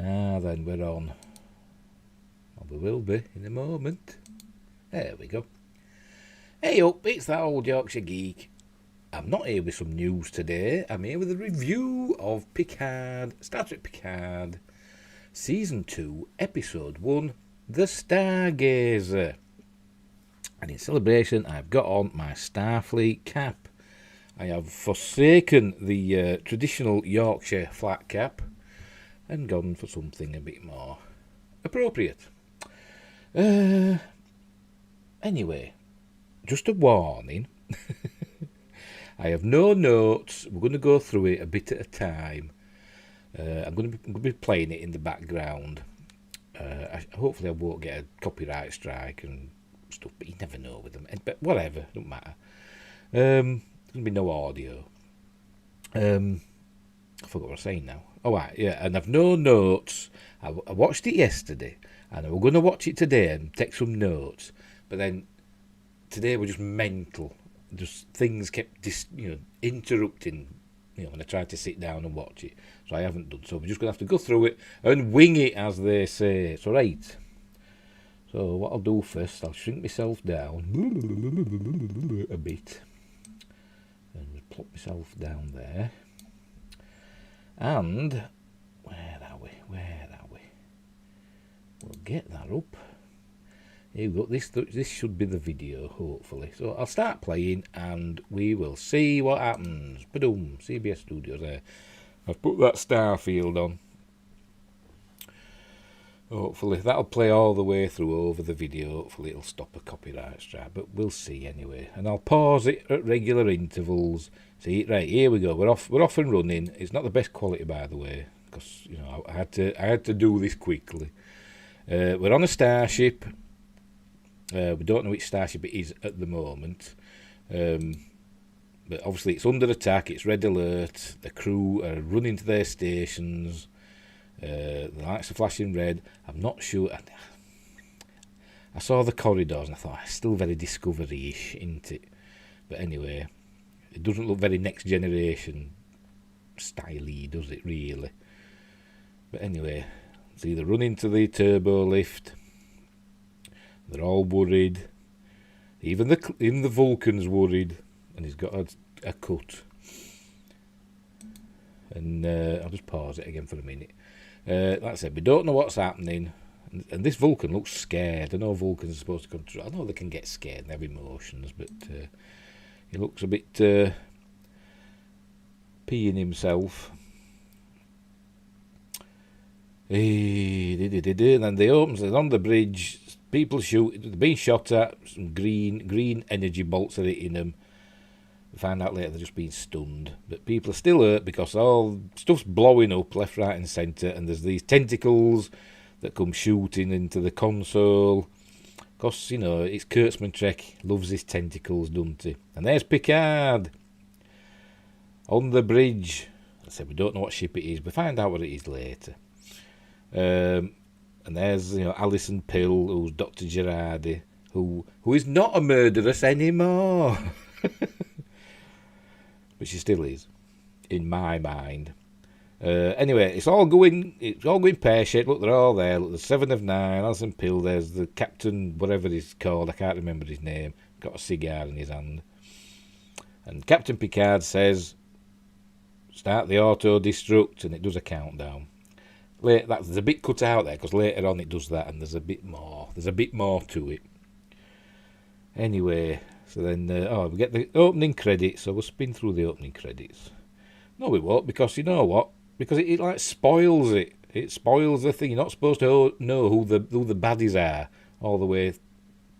Ah, then we're on. Well, we will be in a moment. There we go. Hey up, it's that old Yorkshire Geek. I'm not here with some news today. I'm here with a review of Picard, Star Trek Picard, Season 2, Episode 1, The Stargazer. And in celebration, I've got on my Starfleet cap. I have forsaken the traditional Yorkshire flat cap and gone for something a bit more appropriate. Anyway, just a warning. I have no notes. We're going to go through it a bit at a time. I'm going to be playing it in the background. Hopefully I won't get a copyright strike and stuff, but you never know with them. But whatever, don't matter. There's going to be no audio. I forgot what I was saying now. Oh, right, yeah, and I've no notes. I watched it yesterday, and we're going to watch it today and take some notes. But then today we're just mental. Just things kept interrupting, when I tried to sit down and watch it. So I haven't done. So we're just going to have to go through it and wing it, as they say. It's all right. So what I'll do first, I'll shrink myself down a bit and plop myself down there. And where are we? We'll get that up. Here we go. This should be the video, hopefully. So I'll start playing and we will see what happens. Ba-doom, CBS Studios there. I've put that Starfield on. Hopefully that'll play all the way through over the video. Hopefully it'll stop a copyright strike, but we'll see anyway. And I'll pause it at regular intervals. See, right, here we go. We're off and running. It's not the best quality, by the way, because I had to do this quickly. We're on a starship. We don't know which starship it is at the moment. But obviously it's under attack. It's red alert. The crew are running to their stations. The lights are flashing red. I'm not sure. I saw the corridors and I thought, it's still very Discovery-ish, isn't it? But anyway, it doesn't look very Next Generation style-y, does it, really? But anyway, it's either running to the turbo lift. They're all worried. Even the Vulcan's worried, and he's got a cut. And I'll just pause it again for a minute. Like I said, we don't know what's happening, and this Vulcan looks scared. I know Vulcans are supposed to control. I know they can get scared and have emotions, but he looks a bit peeing himself. And then they opens it on the bridge. People shoot. They're being shot at. Some green energy bolts are hitting them. We find out later they're just being stunned. But people are still hurt because all stuff's blowing up left, right and centre. And there's these tentacles that come shooting into the console. Because, it's Kurtzman Trek. Loves his tentacles, doesn't he? And there's Picard. On the bridge. I said we don't know what ship it is. We find out what it is later. And there's, Alison Pill, who's Dr. Girardi, who is not a murderess anymore. But she still is, in my mind. Anyway, it's all going pear-shaped. Look, they're all there. Look, there's 7 of 9, Alison Pill, there's the captain, whatever he's called, I can't remember his name, got a cigar in his hand. And Captain Picard says, start the auto-destruct, and it does a countdown. There's a bit cut out there because later on it does that, and there's a bit more to it. Anyway, so then we get the opening credits. So we'll spin through the opening credits. No, we won't, because you know what? Because it like spoils it. It spoils the thing. You're not supposed to know who the baddies are all the way,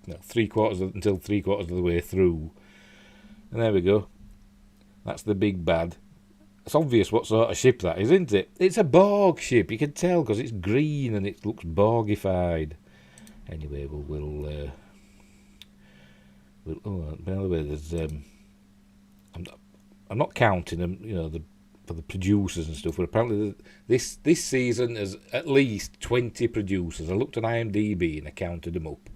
until 3/4 of the way through. And there we go. That's the big bad. It's obvious what sort of ship that is, isn't it? It's a Borg ship. You can tell because it's green and it looks Borgified. Anyway, we'll by the way, there's I'm not counting them, for the producers and stuff. But apparently this season has at least 20 producers. I looked on IMDb and I counted them up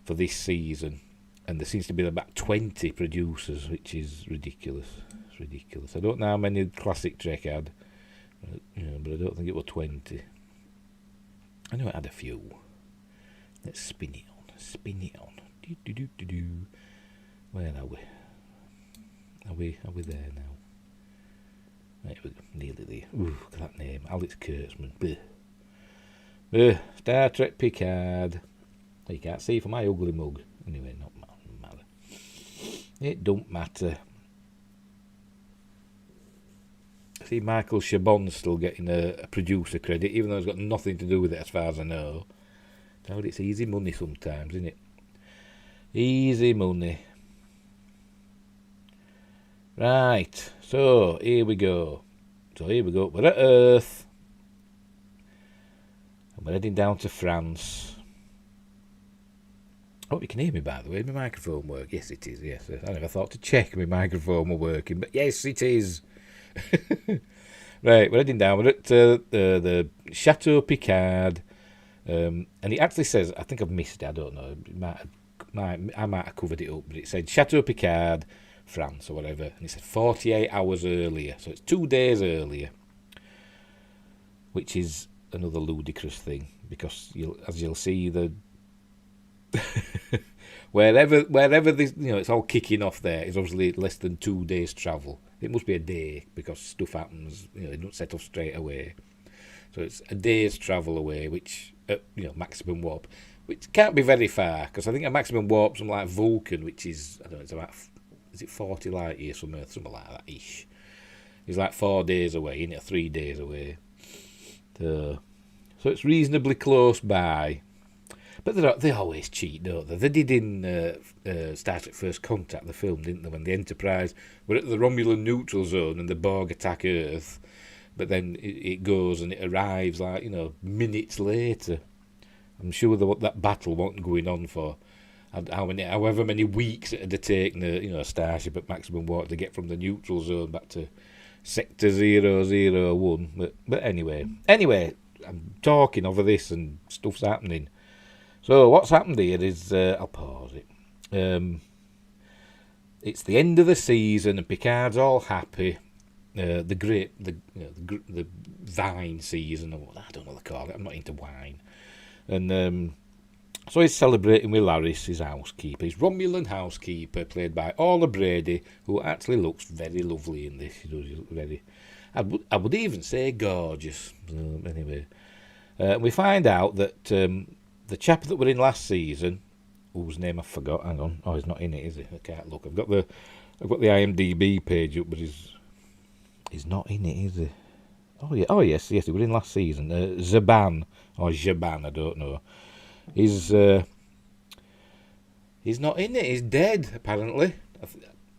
for this season, and there seems to be about 20 producers, which is ridiculous. It's ridiculous. I don't know how many Classic Trek had, but I don't think it was 20. I know it had a few. Let's spin it on. Spin it on. Do. Where are we? Are we there now? Right, we're nearly there. Ooh, look at that name. Alex Kurtzman. Star Trek Picard. You can't see from my ugly mug. Anyway, not matter. It don't matter. See, Michael Chabon's still getting a producer credit, even though it's got nothing to do with it as far as I know. But it's easy money sometimes, isn't it? Easy money. Right, so here we go. We're at Earth. And we're heading down to France. I hope you can hear me, by the way. My microphone works. Yes, it is. Yes, I never thought to check my microphone were working, but yes, it is. Right, we're heading down. We're at the Chateau Picard, and it actually says, I think I've missed it, I don't know. I might have covered it up, but it said Chateau Picard, France, or whatever, and it said 48 hours earlier, so it's 2 days earlier, which is another ludicrous thing, because as you'll see, the wherever this, it's all kicking off there is obviously less than 2 days travel. It must be a day, because stuff happens, it don't set off straight away. So it's a day's travel away, which maximum warp, which can't be very far, because I think a maximum warp, something like Vulcan, which is, I don't know, it's about, is it 40 light years from Earth, something like that ish. It's like 4 days away, 3 days away. So it's reasonably close by. But they always cheat, don't they? They did in Star Trek First Contact, the film, didn't they? When the Enterprise were at the Romulan neutral zone and the Borg attack Earth, but then it goes and it arrives like, minutes later. I'm sure that battle wasn't going on for however many weeks it had to take the starship at maximum warp to get from the neutral zone back to Sector 001. But anyway, I'm talking over this and stuff's happening. So what's happened here is, I'll pause it. It's the end of the season and Picard's all happy. The vine season, or I don't know what they call it. I'm not into wine. And so he's celebrating with Laris, his housekeeper, his Romulan housekeeper, played by Orla Brady, who actually looks very lovely in this. She does look very. I would even say gorgeous. Anyway, we find out that the chap that were in last season, whose name I forgot. Hang on, he's not in it, is he? I can't look. I've got the IMDb page up, but he's not in it, is he? Oh yes, he was in last season. Zaban or Jaban, I don't know. He's not in it. He's dead apparently.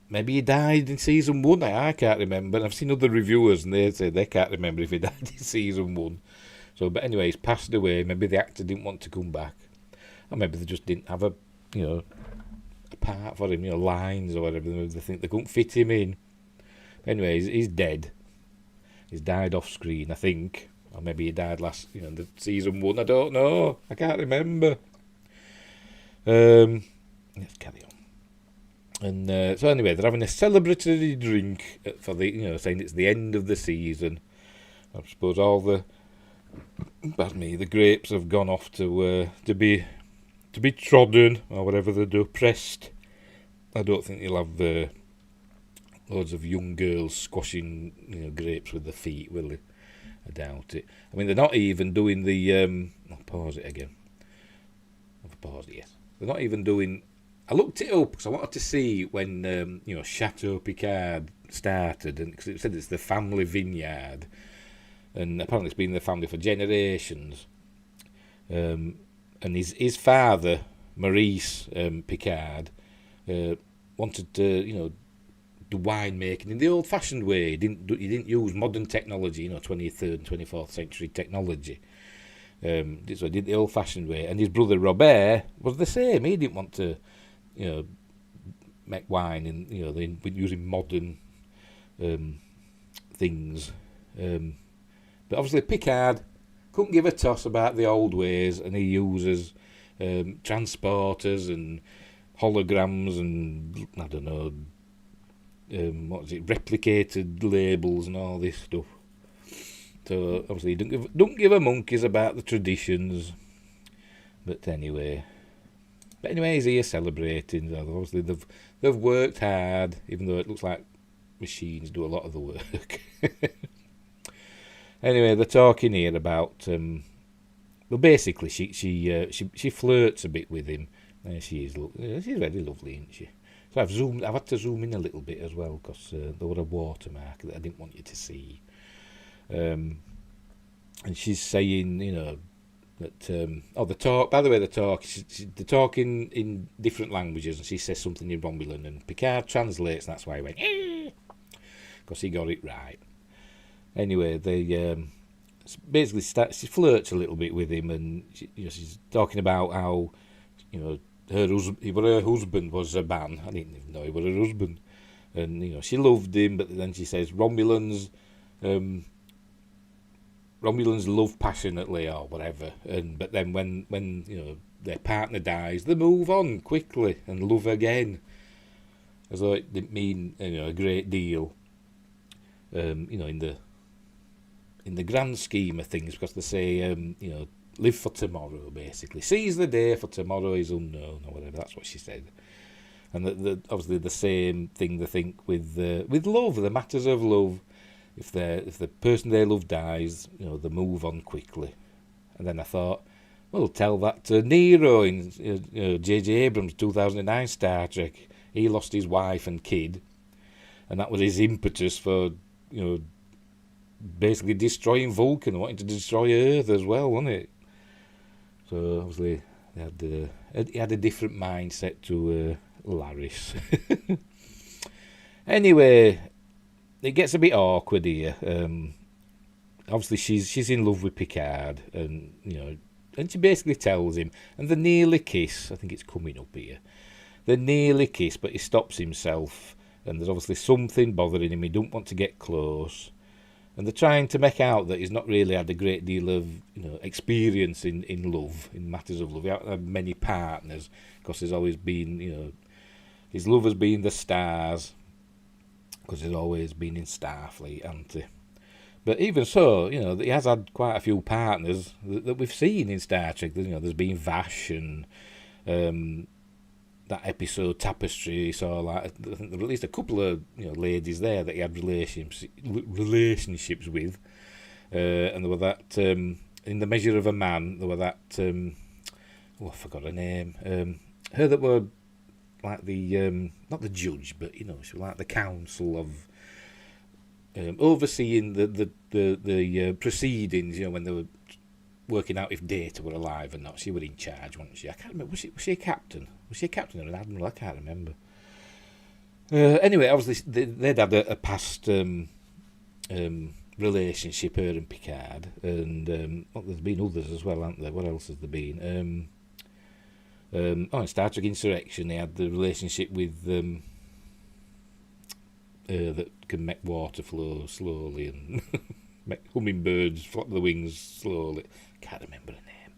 Maybe he died in season 1. I can't remember. And I've seen other reviewers and they say they can't remember if he died in season 1. So, but anyway, he's passed away. Maybe the actor didn't want to come back, or maybe they just didn't have a part for him, lines or whatever. They think they couldn't fit him in. Anyway, he's dead. He's died off screen, I think, or maybe he died last, the season 1. I don't know. I can't remember. Let's carry on. And so anyway, they're having a celebratory drink for the, saying it's the end of the season. I suppose all the grapes have gone off to be trodden or whatever they do, pressed. I don't think you'll have loads of young girls squashing grapes with their feet, will they? I doubt it. I mean, they're not even doing the. I'll pause it again. I've paused it. Yes, they're not even doing. I looked it up because I wanted to see when Chateau Picard started, and because it said it's the family vineyard. And apparently it's been in the family for generations. And his father, Maurice Picard, wanted to, do winemaking in the old-fashioned way. He didn't use modern technology, 23rd and 24th century technology. So he did the old-fashioned way. And his brother Robert was the same. He didn't want to, make wine in, using modern things. But obviously Picard couldn't give a toss about the old ways, and he uses transporters and holograms and, I don't know, replicated labels and all this stuff. So obviously, don't give a monkeys about the traditions. But anyway, he's here celebrating. Obviously, they've worked hard, even though it looks like machines do a lot of the work. Anyway, they're talking here about. Well, basically, she flirts a bit with him. She's very lovely, isn't she? So I've had to zoom in a little bit as well because there were a watermark that I didn't want you to see. And she's saying, that the talk. By the way, they're talking in different languages, and she says something in Romulan, and Picard translates, and that's why he went because he got it right. Anyway, they basically she flirts a little bit with him, and she's talking about how her husband was a man. I didn't even know he was her husband, and she loved him, but then she says Romulans love passionately or whatever, but then when their partner dies, they move on quickly and love again, as though it didn't mean a great deal, in the grand scheme of things, because they say live for tomorrow, basically seize the day, for tomorrow is unknown or whatever. That's what she said, and obviously the same thing they think with love, the matters of love. If the person they love dies, they move on quickly. And then I thought, well, tell that to Nero in J.J. Abrams' 2009 Star Trek. He lost his wife and kid, and that was his impetus for basically destroying Vulcan, wanting to destroy Earth as well, wasn't it? So obviously he had a different mindset to Laris. Anyway. It gets a bit awkward here. Obviously, she's in love with Picard, and and she basically tells him, and they nearly kiss. I think it's coming up here. They nearly kiss, but he stops himself, and there's obviously something bothering him. He don't want to get close, and they're trying to make out that he's not really had a great deal of experience in love, in matters of love. He hasn't had many partners because there's always been his love has been the stars. Because he's always been in Starfleet, hasn't he? But even so, he has had quite a few partners that we've seen in Star Trek. There's been Vash and that episode Tapestry. So I think there were at least a couple of ladies there that he had relationships with, and there were that in The Measure of a Man. There were that I forgot her name. Her that were. Like the not the judge, but she was like the council of overseeing the proceedings. When they were working out if Data were alive or not. She was in charge, wasn't she? I can't remember. Was she a captain? Was she a captain or an admiral? I can't remember. Anyway, obviously they'd had a past relationship, her and Picard, and there's been others as well, haven't there? What else has there been? In Star Trek Insurrection, they had the relationship with that can make water flow slowly and make hummingbirds flap their wings slowly. Can't remember her name.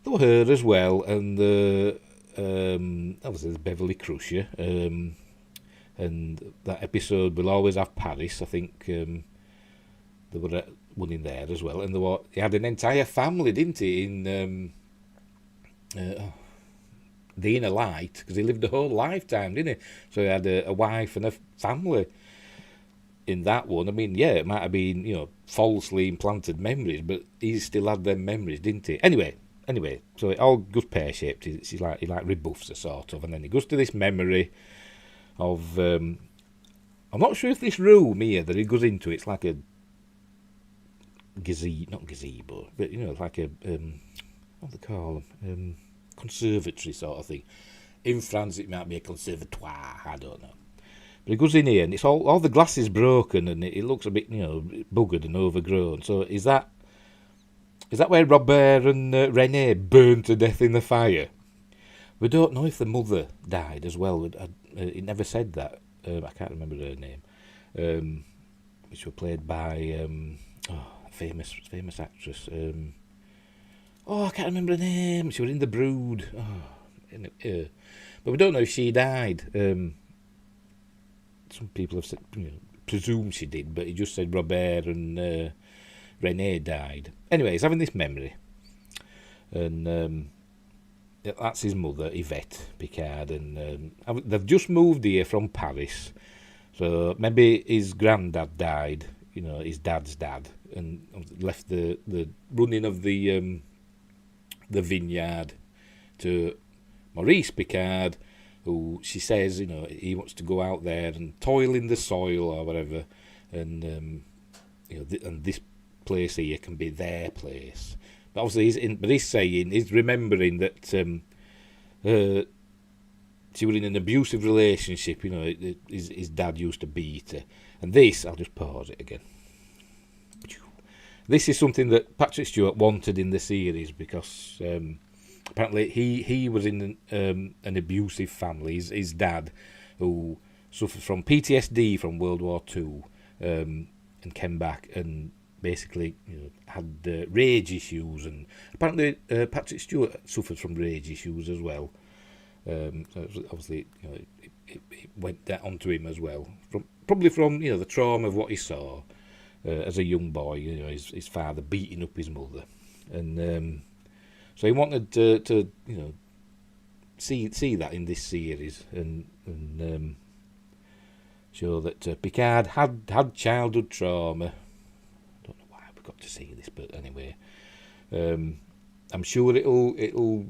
There were her as well, and obviously there's Beverly Crusher, and that episode will always have Paris. I think there were one in there as well, and he had an entire family, didn't he? In The Inner Light, because he lived a whole lifetime, didn't he? So he had a wife and a family in that one. I mean, yeah, it might have been, falsely implanted memories, but he still had them memories, didn't he? Anyway, so it all goes pear-shaped. He rebuffs her, sort of, and then he goes to this memory of, I'm not sure if this room here that he goes into, it's like a not gazebo, but, like a, what do they call them? Conservatory sort of thing. In France, it might be a conservatoire. I don't know. But he goes in here, and it's all the glass is broken, and it looks a bit, buggered and overgrown. So is that where Robert and Renee burned to death in the fire? We don't know if the mother died as well. It never said that. I can't remember her name, which were played by a famous actress. I can't remember her name. She was in The Brood. But we don't know if she died. Some people have said, presumed she did, but he just said Robert and Renee died. Anyway, he's having this memory. And that's his mother, Yvette Picard. And they've just moved here from Paris. So maybe his granddad died, his dad's dad, and left the running of the vineyard to Maurice Picard, who she says, he wants to go out there and toil in the soil or whatever, and and this place here can be their place. But obviously, he's remembering that she was in an abusive relationship. His dad used to beat her, and this, I'll just pause it again. This is something that Patrick Stewart wanted in the series because. Apparently, he was in an abusive family. His dad, who suffered from PTSD from World War II, and came back and basically had rage issues. And apparently, Patrick Stewart suffered from rage issues as well. So obviously, it went onto him as well. Probably from the trauma of what he saw as a young boy. His father beating up his mother, and. So he wanted to see that in this series and show that Picard had childhood trauma. I don't know why we got to see this, but anyway, I'm sure it'll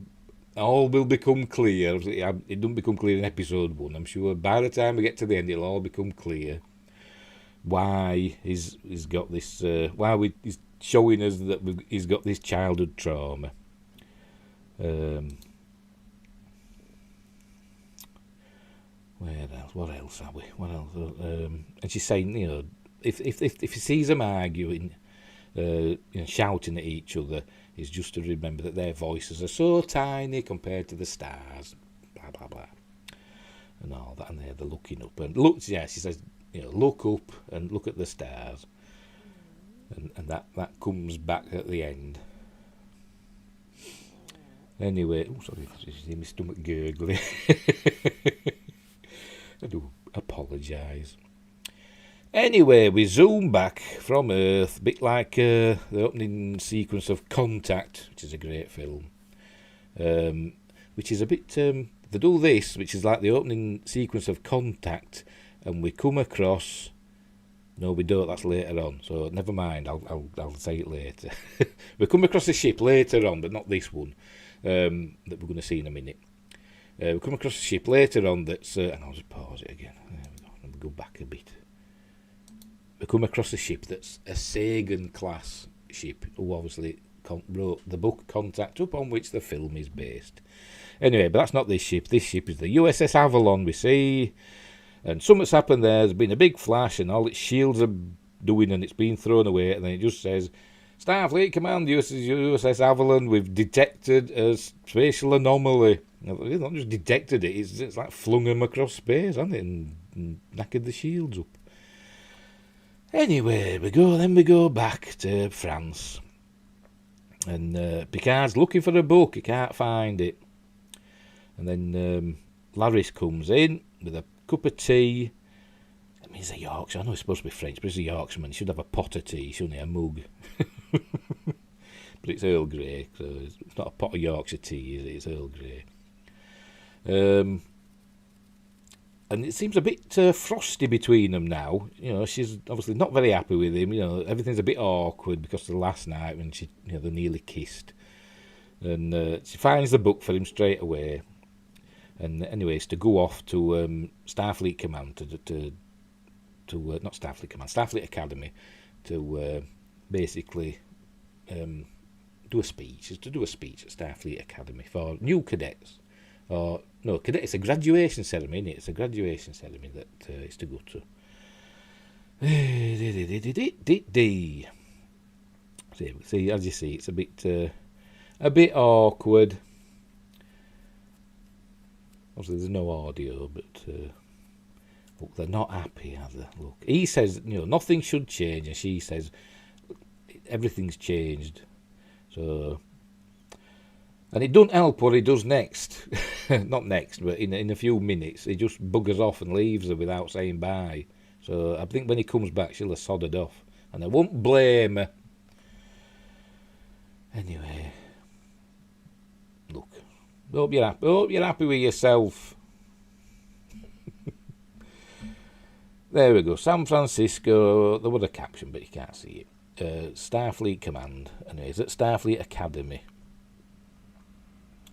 all will become clear. It didn't become clear in episode 1. I'm sure by the time we get to the end, it'll all become clear why he's got this. He's showing us that he's got this childhood trauma. Where else? What else are we? What else? And she's saying, if he sees them arguing, shouting at each other, is just to remember that their voices are so tiny compared to the stars. Blah blah blah, and all that. And they're looking up and look. Yeah, she says, look up and look at the stars, and that comes back at the end. Anyway, sorry, I see my stomach gurgling. I do apologise. Anyway, we zoom back from Earth, a bit like the opening sequence of Contact, which is a great film. Which is a bit... they do this, which is like the opening sequence of Contact, and we come across... No, we don't, that's later on, so never mind, I'll say it later. We come across a ship later on, but not this one. That we're going to see in a minute. We come across a ship later on that's... and I'll just pause it again. There we go. Let me go back a bit. We come across a ship that's a Sagan-class ship, who obviously wrote the book Contact, upon which the film is based. Anyway, but that's not this ship. This ship is the USS Avalon, we see. And something's happened there. There's been a big flash, and all its shields are doing, and it's been thrown away, and then it just says... Starfleet Command, USS Avalon, we've detected a spatial anomaly. They've not just detected it, it's like flung them across space, hasn't it, and knackered the shields up. Anyway, we go back to France. And Picard's looking for a book, he can't find it. And then Laris comes in with a cup of tea. I mean, he's a Yorkshire. I know he's supposed to be French, but he's a Yorkshireman. He should have a pot of tea, shouldn't he? A mug. But it's Earl Grey, so it's not a pot of Yorkshire tea, is it? It's Earl Grey. And it seems a bit frosty between them now. She's obviously not very happy with him. Everything's a bit awkward because of the last night when they nearly kissed. And she finds the book for him straight away. And anyway, it's to go off to Starfleet Command not Starfleet Command, Starfleet Academy, to basically do a speech. It's to do a speech at Starfleet Academy for new cadets. Or no, cadet. It's a graduation ceremony. Isn't it? It's a graduation ceremony that it's to go to. See, as you see, it's a bit awkward. Obviously, there's no audio, but look, they're not happy, are they? Look, he says, nothing should change, and she says, everything's changed. So, and it doesn't help what he does next. Not next, but in a few minutes, he just buggers off and leaves her without saying bye. So I think when he comes back, she'll have sodded off, and I won't blame her. Anyway, look. Hope you're happy with yourself. There we go. San Francisco. There was a caption, but you can't see it. Starfleet Command. Anyway, it's at Starfleet Academy.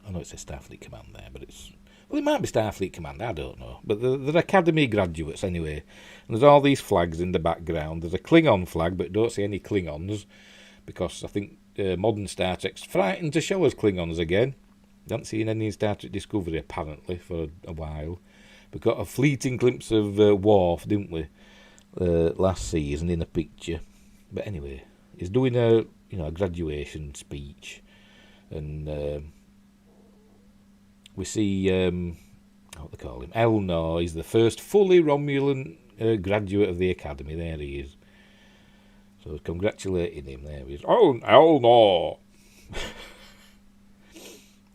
I know it says Starfleet Command there, but it's... Well, it might be Starfleet Command, I don't know. But they're Academy graduates anyway. And there's all these flags in the background. There's a Klingon flag, but don't see any Klingons. Because I think modern Star Trek's frightened to show us Klingons again. Haven't seen any in Star Trek Discovery, apparently, for a while. We got a fleeting glimpse of Worf, didn't we, last season in a picture. But anyway, he's doing a graduation speech, and we see what they call him, Elnor. He's the first fully Romulan graduate of the Academy. There he is. So congratulating him. There he is. Oh, Elnor.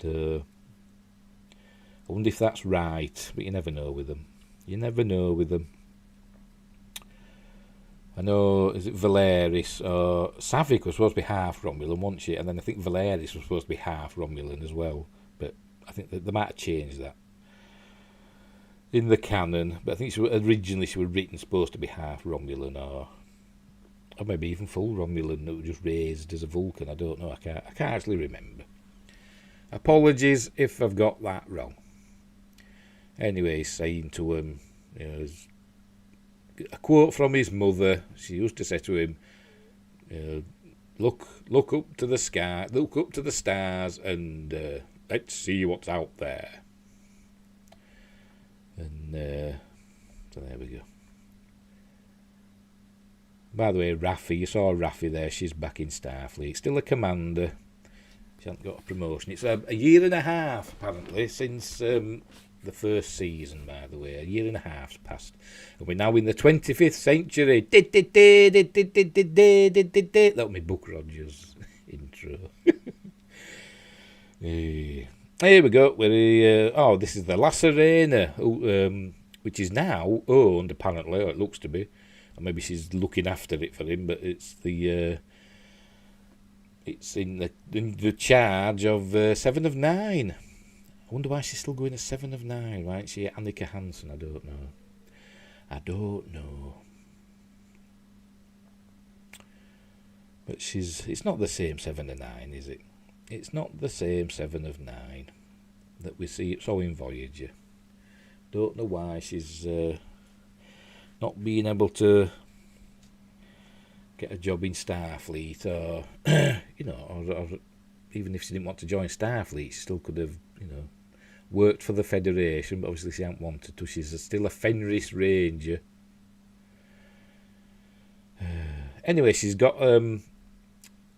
I wonder if that's right, but you never know with them. You never know with them. I know, is it Valeris or Savick was supposed to be half Romulan, wasn't she? And then I think Valeris was supposed to be half Romulan as well. But I think that they might have changed that in the canon. But I think originally she was written supposed to be half Romulan, or maybe even full Romulan that was just raised as a Vulcan. I don't know. I can't actually remember. Apologies if I've got that wrong. Anyway, saying to him, a quote from his mother. She used to say to him, look up to the sky, look up to the stars, and let's see what's out there. And so there we go. By the way, Raffi, you saw Raffi there. She's back in Starfleet, still a commander. She hasn't got a promotion. It's a year and a half, apparently, since the first season, by the way. A year and a half's passed. And we're now in the 25th century. That was my Buck Rogers intro. Here we go. This is the La Serena, which is now owned, apparently, or it looks to be. Or maybe she's looking after it for him, but it's the... It's in the charge of 7 of 9. I wonder why she's still going as 7 of 9. Why isn't she Annika Hansen? I don't know. But it's not the same 7 of 9, is it? It's not the same 7 of 9 that we see. It's all in Voyager. Don't know why she's not being able to get a job in Starfleet, or or even if she didn't want to join Starfleet, she still could have, worked for the Federation, but obviously she hadn't wanted to. She's still a Fenris Ranger. Anyway, she's got,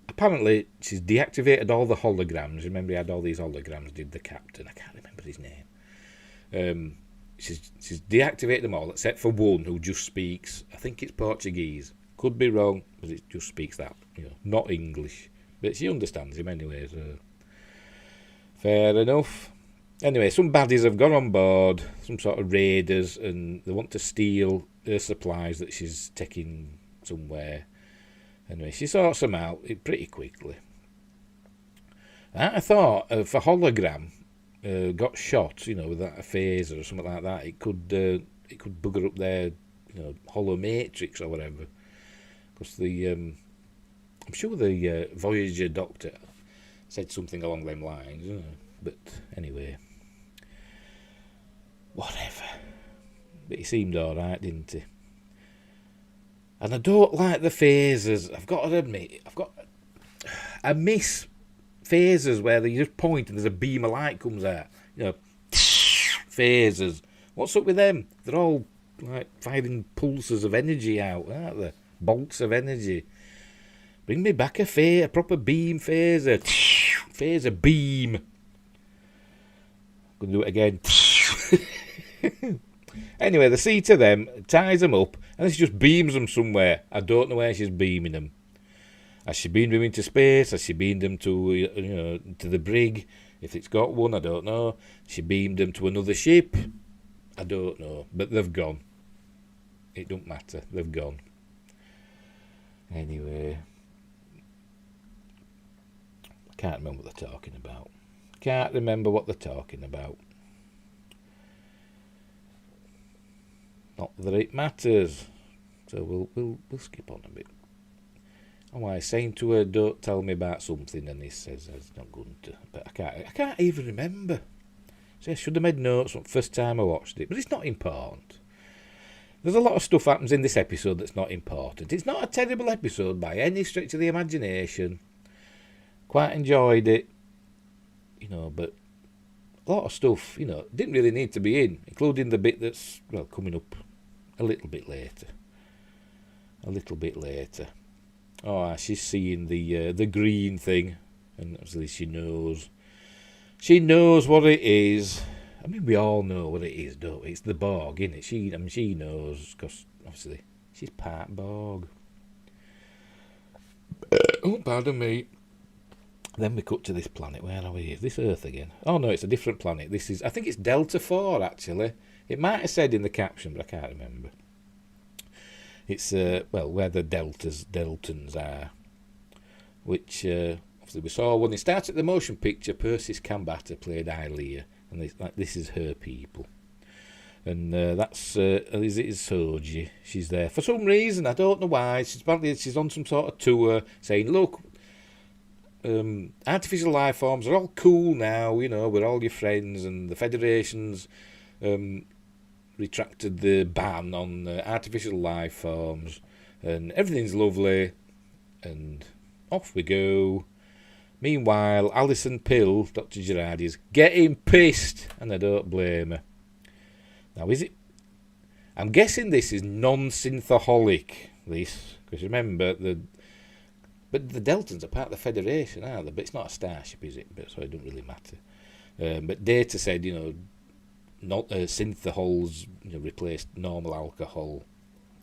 apparently she's deactivated all the holograms. Remember, he had all these holograms, did the captain. I can't remember his name. She's deactivated them all, except for one who just speaks, I think it's Portuguese. Could be wrong, but it just speaks that, not English. But she understands him anyway, so fair enough. Anyway, some baddies have gone on board, some sort of raiders, and they want to steal her supplies that she's taking somewhere. Anyway, she sorts them out pretty quickly. I thought if a hologram got shot, with that a phaser or something like that, it could bugger up their, hollow matrix or whatever. Because I'm sure the Voyager doctor said something along them lines, but anyway, whatever. But he seemed alright, didn't he? And I don't like the phasers. I've got to admit, I miss phasers where they just point and there's a beam of light comes out. Phasers. What's up with them? They're all like firing pulses of energy out, aren't they? Bolts of energy. Bring me back a proper beam phaser. Phaser beam. Gonna do it again. Anyway, the see to them, ties them up, and she just beams them somewhere. I don't know where she's beaming them. Has she beamed them into space? Has she beamed them to to the brig? If it's got one, I don't know. She beamed them to another ship. I don't know, but they've gone. It don't matter. They've gone. Anyway, Can't remember what they're talking about. Can't remember what they're talking about. Not that it matters. So we'll skip on a bit. Oh, I saying to her, don't tell me about something, and he says it's not going to. But I can't even remember. So I should have made notes from the first time I watched it, but it's not important. There's a lot of stuff happens in this episode that's not important. It's not a terrible episode by any stretch of the imagination. Quite enjoyed it, but a lot of stuff, didn't really need to be in, including the bit that's, coming up a little bit later. Oh, she's seeing the green thing, and obviously she knows what it is. I mean, we all know what it is, don't we? It's the Borg, isn't it? She knows, because obviously she's part Borg. Oh, pardon me. Then we cut to this planet. Where are we? Is this Earth again? Oh no, it's a different planet. I think it's Delta 4 actually. It might have said in the caption, but I can't remember. It's where the Deltans are, which obviously we saw when it starts at the motion picture. Persis Kambata played Ilea, and this is her people, and that's is it TOYG. She's there for some reason. I don't know why. She's on some sort of tour saying, look. Artificial life forms are all cool now, we're all your friends, and the Federation's retracted the ban on artificial life forms, and everything's lovely, and off we go. Meanwhile, Alison Pill, Dr. Girardi, is getting pissed, and I don't blame her. Now, is it? I'm guessing this is non-synthaholic, because remember, But the Deltans are part of the Federation, aren't they? But it's not a starship, is it? So it doesn't really matter. But Data said, not synthahols replaced normal alcohol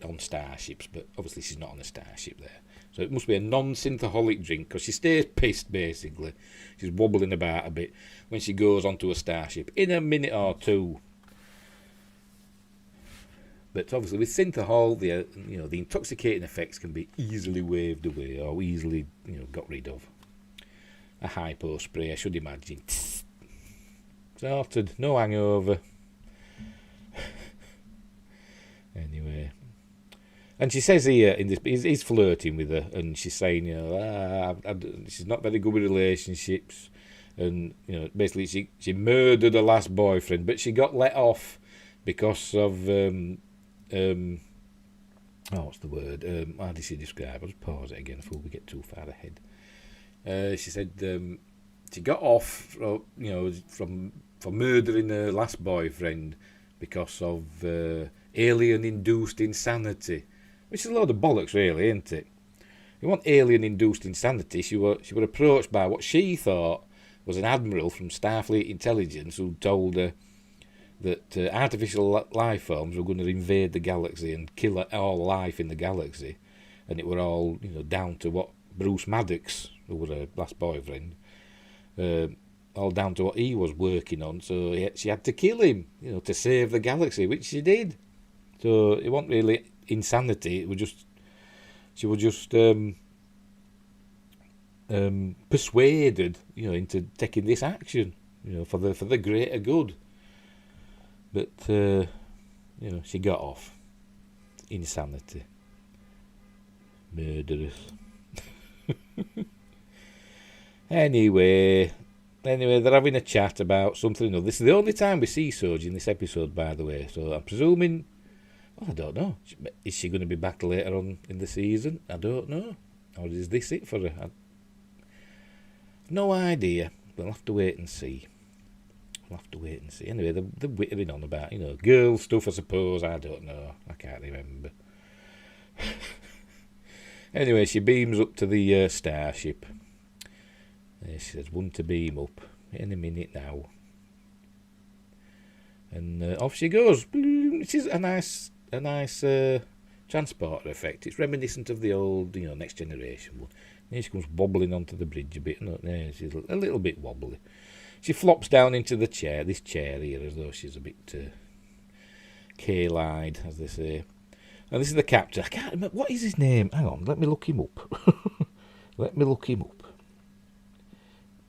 on starships, but obviously she's not on a starship there. So it must be a non-synthaholic drink, because she stays pissed, basically. She's wobbling about a bit when she goes onto a starship in a minute or two. But obviously with synthahol, the intoxicating effects can be easily waved away or easily got rid of. A hypo spray, I should imagine. Sorted, no hangover. Anyway, and she says here in this, he's flirting with her, and she's saying, she's not very good with relationships, and basically she murdered her last boyfriend, but she got let off because of what's the word? How did she describe? I'll just pause it again before we get too far ahead. She said she got off, for murdering her last boyfriend because of alien-induced insanity, which is a load of bollocks, really, isn't it? You want alien-induced insanity? She were approached by what she thought was an admiral from Starfleet Intelligence who told her that artificial life forms were going to invade the galaxy and kill all life in the galaxy, and it were all down to what Bruce Maddox, who was her last boyfriend, all down to what he was working on. So she had to kill him, to save the galaxy, which she did. So it wasn't really insanity. It was just she was just persuaded, into taking this action, for the greater good. But she got off. Insanity. Murderous. Anyway, they're having a chat about something. This is the only time we see TOYG in this episode, by the way. So I'm presuming. Well, I don't know. Is she going to be back later on in the season? I don't know. Or is this it for her? I've no idea. We'll have to wait and see. Anyway, they're whittering on about, girl stuff, I suppose. I don't know. I can't remember. Anyway, she beams up to the starship. She says, one to beam up. In a minute now. And off she goes. Which is a nice transporter effect. It's reminiscent of the old, Next Generation one. And she comes wobbling onto the bridge a bit. She's a little bit wobbly. She flops down into this chair here, as though she's a bit K-eyed, as they say. And this is the captain. I can't remember. What is his name? Hang on, let me look him up.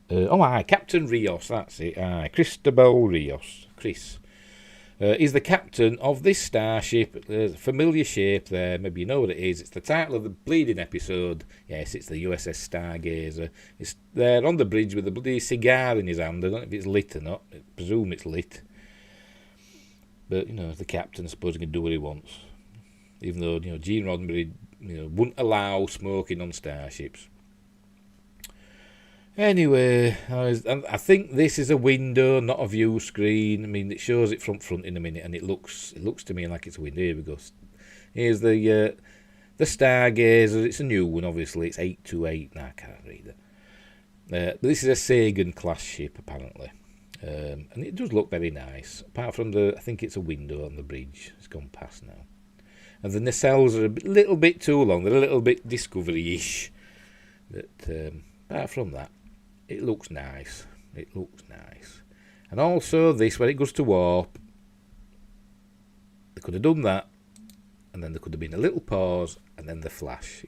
Captain Rios, that's it. Cristobal Rios. Chris. He's the captain of this starship. There's a familiar shape there. Maybe you know what it is. It's the title of the bleeding episode. Yes, it's the USS Stargazer. It's there on the bridge with a bloody cigar in his hand. I don't know if it's lit or not. I presume it's lit. But, the captain, I suppose he can do what he wants. Even though, Gene Roddenberry, wouldn't allow smoking on starships. Anyway, I think this is a window, not a view screen. I mean, it shows it from front in a minute, and it looks to me like it's a window. Here we go. Here's the Stargazer. It's a new one, obviously. It's 828. No, I can't read it. But this is a Sagan class ship, apparently, and it does look very nice. Apart from I think it's a window on the bridge. It's gone past now, and the nacelles are a little bit too long. They're a little bit Discovery-ish, but apart from that. It looks nice. It looks nice. And also this, when it goes to warp, they could have done that, and then there could have been a little pause, and then the flash,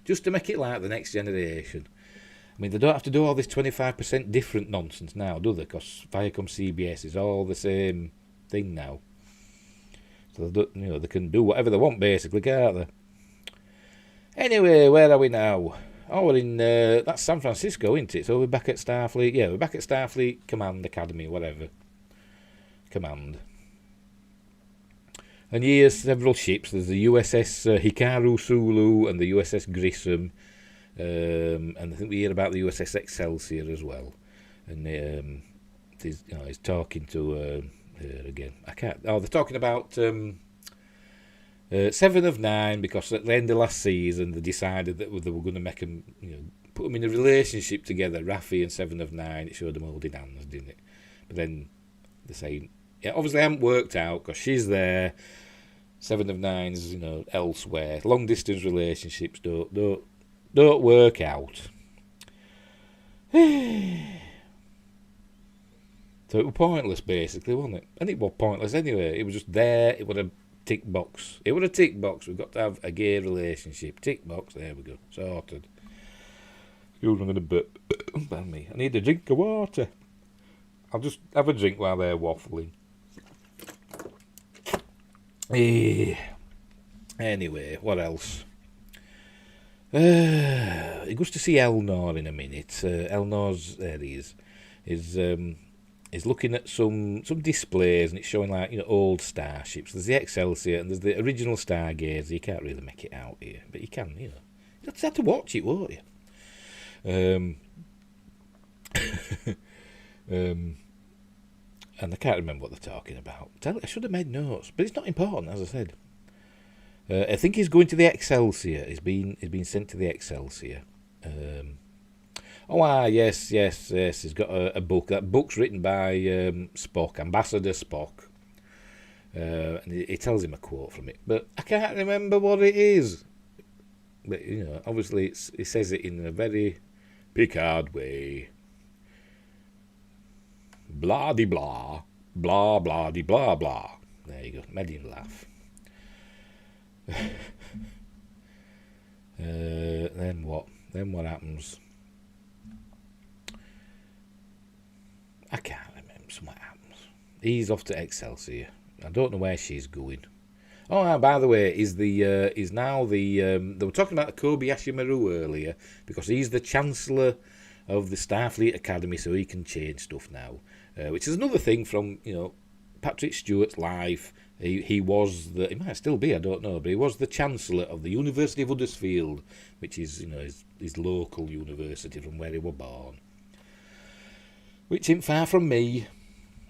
just to make it like the Next Generation. I mean, they don't have to do all this 25% different nonsense now, do they? Because Viacom CBS is all the same thing now. So, they can do whatever they want, basically, can't they? Anyway, where are we now? Oh, we're in, that's San Francisco, isn't it? So we're back at Starfleet. Yeah, we're back at Starfleet Command Academy, whatever. Command. And here's several ships. There's the USS Hikaru Sulu and the USS Grissom. And I think we hear about the USS Excelsior as well. And he's talking to her again. they're talking about... 7 of 9, because at the end of last season they decided that they were going to make them, put them in a relationship together. Raffi and 7 of 9. It showed them holding hands, didn't it? But then they're saying, obviously it hasn't worked out because she's there. 7 of 9's, elsewhere. Long distance relationships don't work out. So it was pointless, basically, wasn't it? And it was pointless anyway. It was just there. It would have. Tick box. It was a tick box. We've got to have a gay relationship. Tick box. There we go. Sorted. Excuse me, I'm going to burp. Pardon me. I need a drink of water. I'll just have a drink while they're waffling. Anyway, what else? He goes to see Elnor in a minute. Elnor's, there he is looking at some displays, and it's showing like old starships. There's the Excelsior and there's the original Stargazer. You can't really make it out here, but you can. You just have to watch it, won't you? And I can't remember what they're talking about. I should have made notes, but it's not important, as I said. I think he's going to the Excelsior. He's been sent to the Excelsior. Yes. He's got a book. That book's written by Spock, Ambassador Spock. And he tells him a quote from it. But I can't remember what it is. But, obviously he says it in a very Picard way. Blah-de-blah. Blah-blah-de-blah-blah. There you go. Made him laugh. Then what? Then what happens? I can't remember. What happens? He's off to Excelsior. I don't know where she's going. Oh, by the way, is now the they were talking about Kobayashi Maru earlier, because he's the Chancellor of the Starfleet Academy, so he can change stuff now, which is another thing from Patrick Stewart's life. He might still be, I don't know, but he was the Chancellor of the University of Huddersfield, which is his local university from where he was born. Which ain't far from me.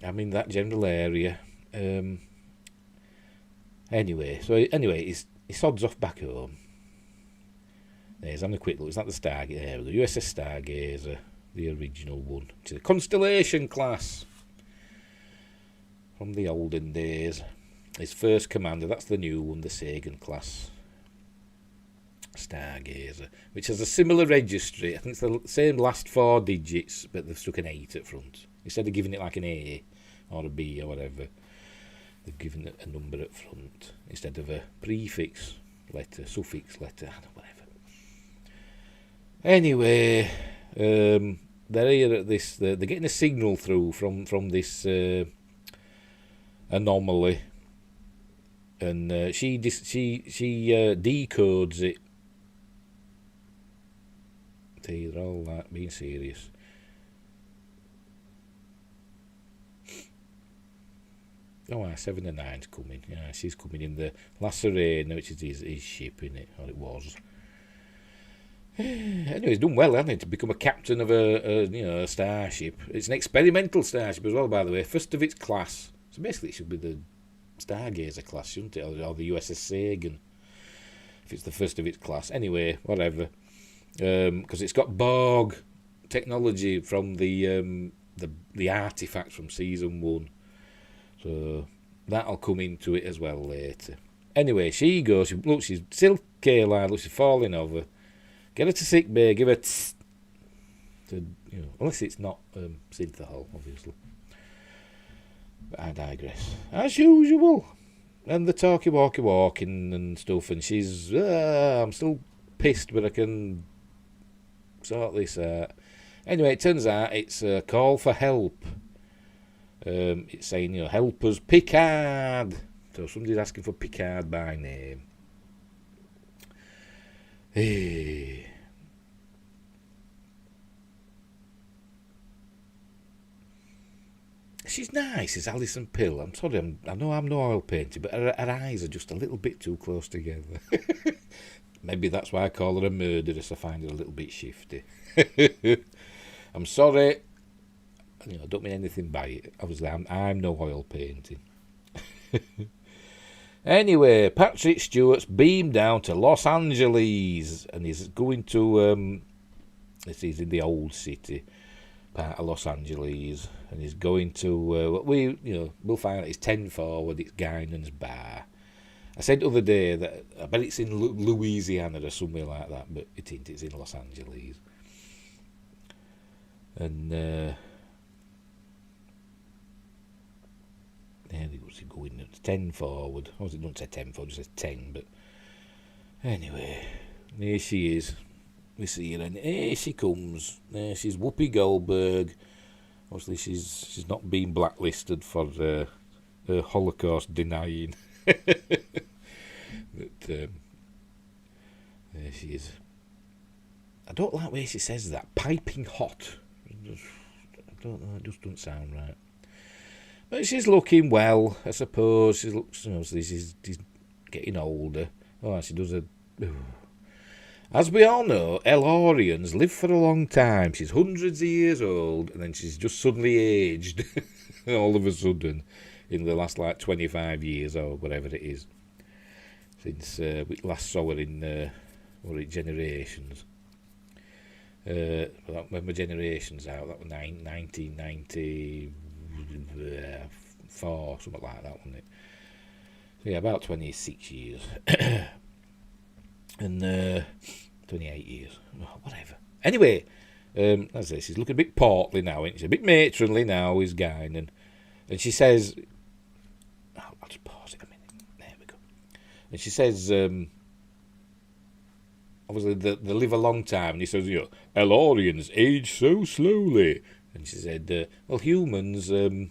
I'm in that general area. Anyway, he sods off back home. There's having a quick look. Is that the Stargazer? There we go. USS Stargazer, the original one. It's a Constellation class from the olden days. His first commander, that's the new one, the Sagan class Stargazer, which has a similar registry. I think it's the same last 4 digits, but they've stuck an 8 at front. Instead of giving it like an A or a B or whatever, they've given it a number at front instead of a prefix letter, suffix letter, whatever. Anyway, they're here at this. They're getting a signal through from this anomaly, and she decodes it. They're all like being serious. Oh, 7 and 9's coming. Yeah, she's coming in the Lacerena, which is his ship, in it, or it was. Anyway, he's done well, hasn't he, to become a captain of a starship. It's an experimental starship as well, by the way, first of its class. So basically, it should be the Stargazer class, shouldn't it, or the USS Sagan, if it's the first of its class. Anyway, whatever, because it's got Borg technology from the artifact from season 1. So that'll come into it as well later. Anyway, she goes. Look, she's still K-line. Look, she's falling over. Get her to sick bay. Give her unless it's not synthahol, obviously. But I digress. As usual. And the walking and stuff. And she's, I'm still pissed, but I can sort this out. Anyway, it turns out it's a call for help. It's saying, help us, Picard. So somebody's asking for Picard by name. Hey. She's nice, is Alison Pill. I'm sorry, I know I'm no oil painter, but her eyes are just a little bit too close together. Maybe that's why I call her a murderess. I find her a little bit shifty. I'm sorry. I don't mean anything by it. Obviously, I'm no oil painting. Anyway, Patrick Stewart's beamed down to Los Angeles, and he's going to. This is in the old city part of Los Angeles, and he's going to. We'll find out it's 10 forward. It's Guinan's bar. I said the other day that I bet it's in Louisiana or somewhere like that, but it ain't. It's in Los Angeles, and. There goes he going at 10 forward. Obviously, don't say 10 forward, it says 10, but anyway, there she is. We see her, and here she comes. There she's Whoopi Goldberg. Obviously, she's not been blacklisted for her Holocaust denying. But there she is. I don't like the way she says that. Piping hot. I don't know, it just doesn't sound right. But she's looking well, I suppose. She looks, she's getting older. Oh, she does a. As we all know, Elorians live for a long time. She's hundreds of years old, and then she's just suddenly aged, all of a sudden, in the last 25 years or whatever it is, since we last saw her in Generations. When my Generations out, that was 1994, something like that, wasn't it? So yeah, about 26 years. And 28 years, whatever. Anyway, as I say, she's looking a bit portly now, isn't she? A bit matronly now, is Guinan. And she says, I'll just pause it a minute. There we go. And she says, obviously they live a long time, and he says, Elorians age so slowly. And she said, well, humans, don't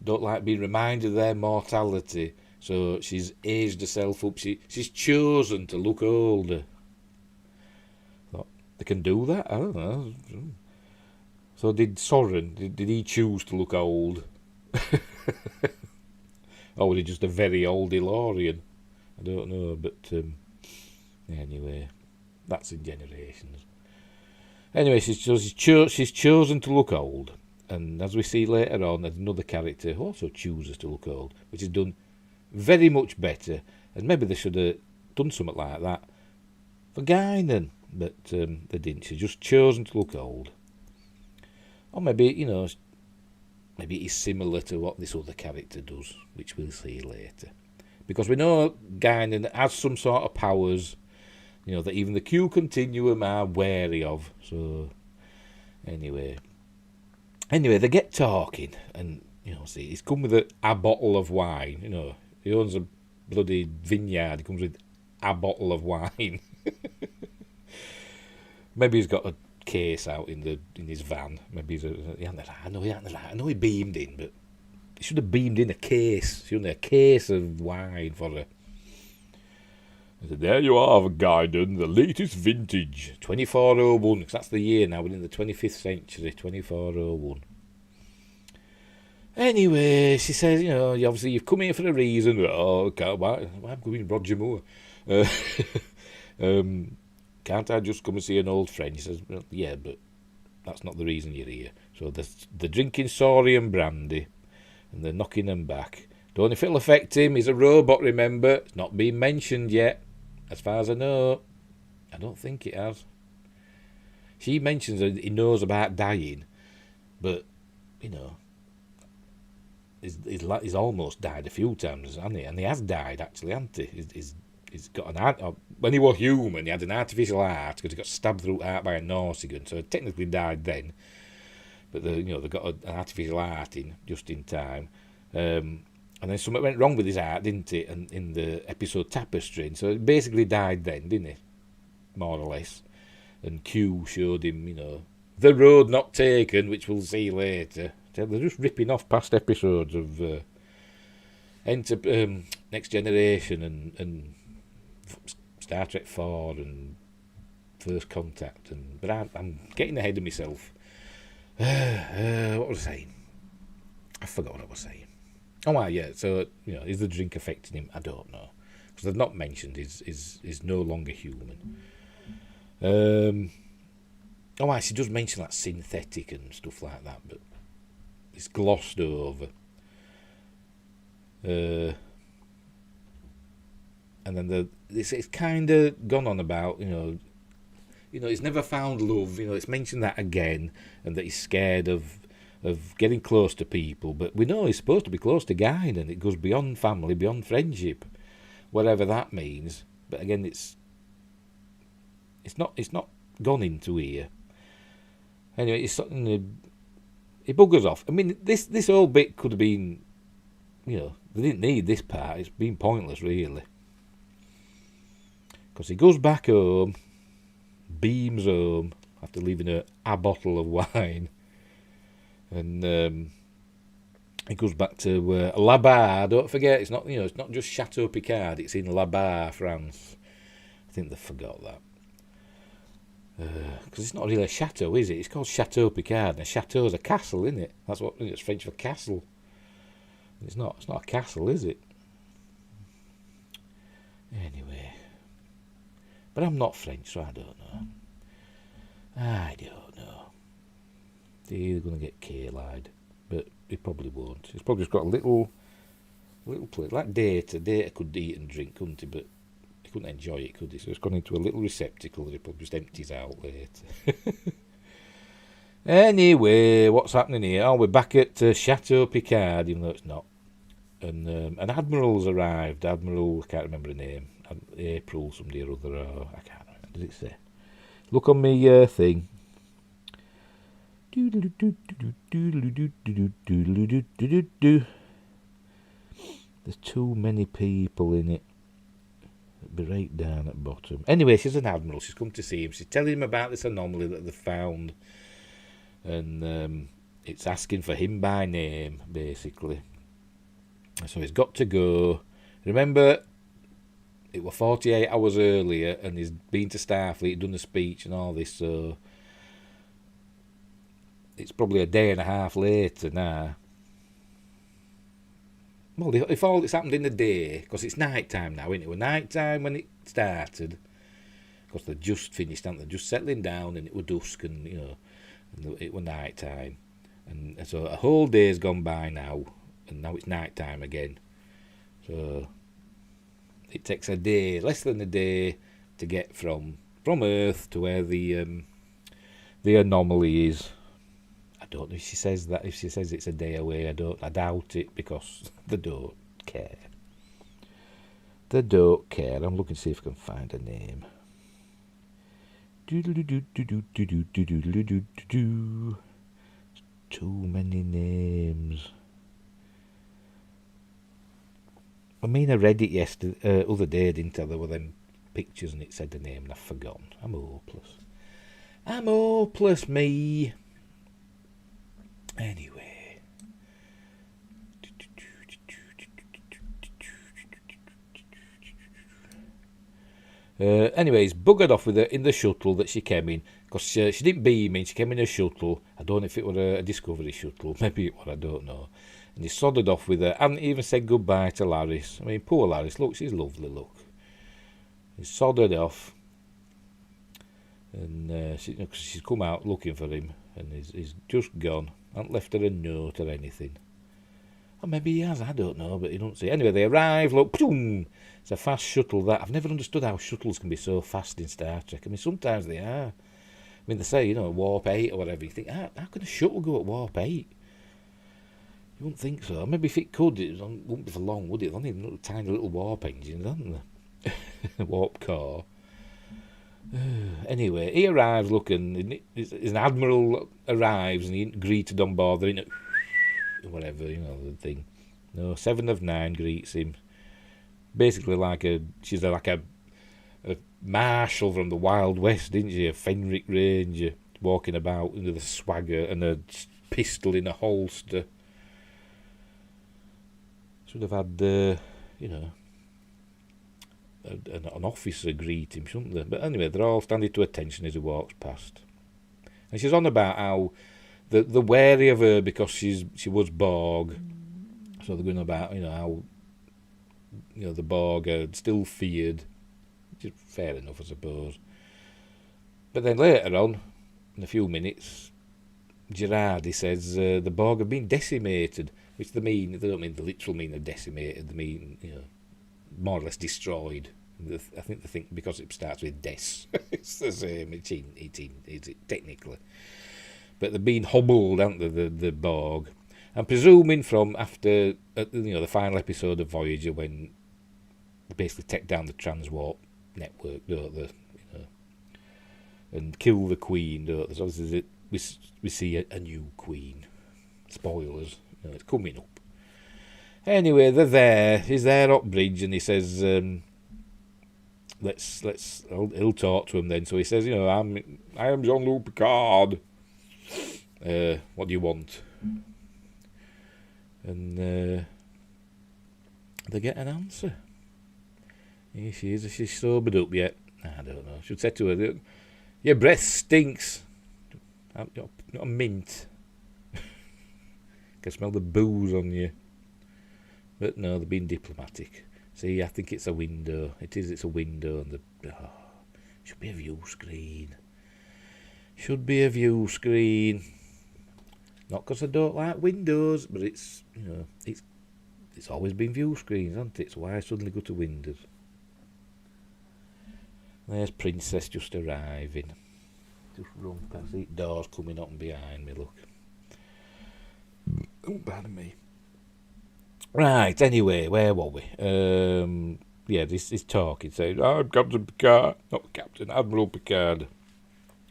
like being reminded of their mortality. So she's aged herself up. She's chosen to look older. Thought, they can do that? I don't know. So did Soren, did he choose to look old? Or was he just a very old Elorian? I don't know, but anyway, that's in Generations. Anyway, she's chosen to look old. And as we see later on, there's another character who also chooses to look old, which is done very much better. And maybe they should have done something like that for Guinan, but they didn't. She's just chosen to look old. Or maybe, maybe it's similar to what this other character does, which we'll see later. Because we know Guinan has some sort of powers, that even the Q Continuum are wary of. So, anyway, they get talking, and, see, he's come with a bottle of wine, He owns a bloody vineyard. He comes with a bottle of wine. Maybe he's got a case out in his van. Maybe I know he beamed in, but he should have beamed in a case. Shouldn't he? A case of wine for her. I said, there you are, Gaiden, the latest vintage, 2401, because that's the year now. We're in the 25th century, 2401. Anyway, she says, obviously you've come here for a reason. Oh, why I'm going Roger Moore. Can't I just come and see an old friend? He says, well, yeah, but that's not the reason you're here. So they're drinking Saurian brandy, and they're knocking them back. Don't know if it'll affect him. He's a robot, remember. It's not been mentioned yet, as far as I know. I don't think it has. She mentions that he knows about dying, but, he's almost died a few times, hasn't he? And he has died, actually, hasn't he? He's got when he was human, he had an artificial heart because he got stabbed through the heart by a Nautigan, so he technically died then. But they got an artificial heart in just in time. And then something went wrong with his heart, didn't it? And in the episode Tapestry, so he basically died then, didn't he? More or less. And Q showed him, the road not taken, which we'll see later. They're just ripping off past episodes of Next Generation and Star Trek 4 and First Contact. But I'm getting ahead of myself. What was I saying? I forgot what I was saying. Oh, well, yeah. So, is the drink affecting him? I don't know. Because they've not mentioned he's no longer human. She does mention that synthetic and stuff like that, but it's glossed over. And then it's kind of gone on about, he's never found love. It's mentioned that again, and that he's scared of getting close to people. But we know he's supposed to be close to Guy, and it goes beyond family, beyond friendship, whatever that means. But again, it's not gone into here. Anyway, it's something. He buggers off. I mean, this whole bit could have been, they didn't need this part. It's been pointless, really. Because he goes back home, beams home after leaving a bottle of wine, and he goes back to La Barre. Don't forget, it's not just Chateau Picard. It's in La Barre, France. I think they forgot that. Because it's not really a chateau, is it? It's called Chateau Picard, and a chateau's a castle, isn't it? That's what it's French for castle. It's not a castle, is it? Anyway, but I'm not French, so I don't know. They're going to get K-lied, but he probably won't. He's probably just got a little plate like Data. Data could eat and drink, couldn't he? But he couldn't enjoy it, could he? So it's gone into a little receptacle that he probably just empties out later. Anyway, what's happening here? Oh, we're back at Chateau Picard, even though it's not. And an Admiral's arrived. Admiral, I can't remember her name. April, somebody or other. I can't remember. Did it say? Look on me thing. There's too many people in it. It'll be right down at the bottom. Anyway, she's an admiral. She's come to see him. She's telling him about this anomaly that they've found. And it's asking for him by name, basically. So he's got to go. Remember, it was 48 hours earlier, and he's been to Starfleet, done the speech and all this, so it's probably a day and a half later now. Well, if all this happened in the day, because it's night time now, isn't it? It was night time when it started, because they just finished, aren't they? Just settling down, and it was dusk, and it was night time, and so a whole day's gone by now, and now it's night time again. So it takes a day, less than a day, to get from Earth to where the anomaly is. I don't know if she says that. If she says it's a day away, I doubt it, because they don't care. They don't care. I'm looking to see if I can find a name. Too many names. I mean, I read it other day, didn't I? There were them pictures and it said the name and I've forgotten. I'm hopeless. I'm hopeless, me. Anyway. Anyways, buggered off with her in the shuttle that she came in. Because she didn't beam in, she came in a shuttle. I don't know if it was a Discovery shuttle. Maybe it was, I don't know. And he sodded off with her. Hadn't even said goodbye to Laris. I mean, poor Laris. Look, she's lovely, look. He sodded off. And she's come out looking for him. And he's just gone. Hasn't left her a note or anything. Or maybe he has, I don't know, but he don't see. Anyway, they arrive, look, boom! It's a fast shuttle that. I've never understood how shuttles can be so fast in Star Trek. I mean, sometimes they are. I mean, they say, warp 8 or whatever. You think, how can a shuttle go at warp 8? You wouldn't think so. Maybe if it could, it wouldn't be for long, would it? It's only a tiny little warp engine, haven't they? Warp core. Anyway, he arrives looking. An admiral arrives and he greeted on board. They're in whatever, the thing. No, 7 of 9 greets him. Basically, she's like a marshal from the Wild West, isn't she? A Fenric Ranger walking about with a swagger and a pistol in a holster. Should have had, an officer greet him, shouldn't they? But anyway, they're all standing to attention as he walks past. And she's on about how they're wary of her because she was Borg. So they're going about, how the Borg are still feared. Which is fair enough, I suppose. But then later on, in a few minutes, Girardi says the Borg have been decimated, which they don't mean the literal mean they're decimated, they mean, more or less destroyed. I think they think because it starts with des. It's the same, it's technically. But they've been hobbled, haven't they, the Borg. I'm presuming from after, the final episode of Voyager when they basically take down the transwarp network, don't they? And kill the Queen, don't they? So obviously we see a new Queen. Spoilers, it's coming up. Anyway, they're there. He's there up bridge, and he says, he'll talk to him then. So he says, I am Jean-Luc Picard. What do you want? And they get an answer. Here she is. Is she sobered up yet? I don't know. Should say to her, your breath stinks. Not a mint. Can smell the booze on you. But no, they're being diplomatic. See, I think it's a window. It's a window. And should be a view screen. Should be a view screen. Not because I don't like windows, but it's always been view screens, hasn't it? So why suddenly go to windows? There's Princess just arriving. Just run past it. Doors coming up and behind me, look. Oh, pardon me. Right, anyway, where were we? This is talking. Saying, I'm Captain Picard. Not Captain, Admiral Picard.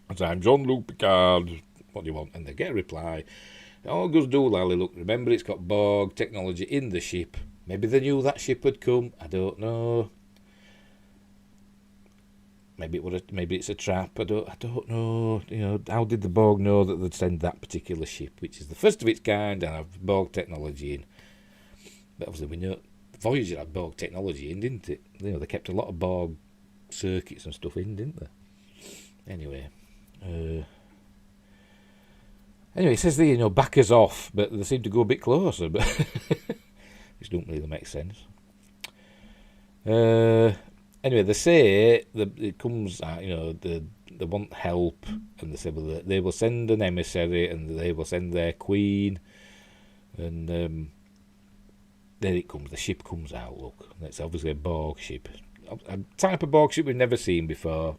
I'm Jean-Luc Picard. What do you want? And they get a reply. All goes do, Lally. Look, remember it's got Borg technology in the ship. Maybe they knew that ship would come. I don't know. Maybe it's a trap. I don't know. How did the Borg know that they'd send that particular ship, which is the first of its kind and have Borg technology in? But obviously we know Voyager had Borg technology in, didn't it? They kept a lot of Borg circuits and stuff in, didn't they? Anyway, it says they back us off, but they seem to go a bit closer, but which don't really make sense. Anyway, they say that it comes out, they want help, and they say they will send an emissary, and they will send their queen, and there it comes. The ship comes out. Look, and it's obviously a Borg ship, a type of Borg ship we've never seen before,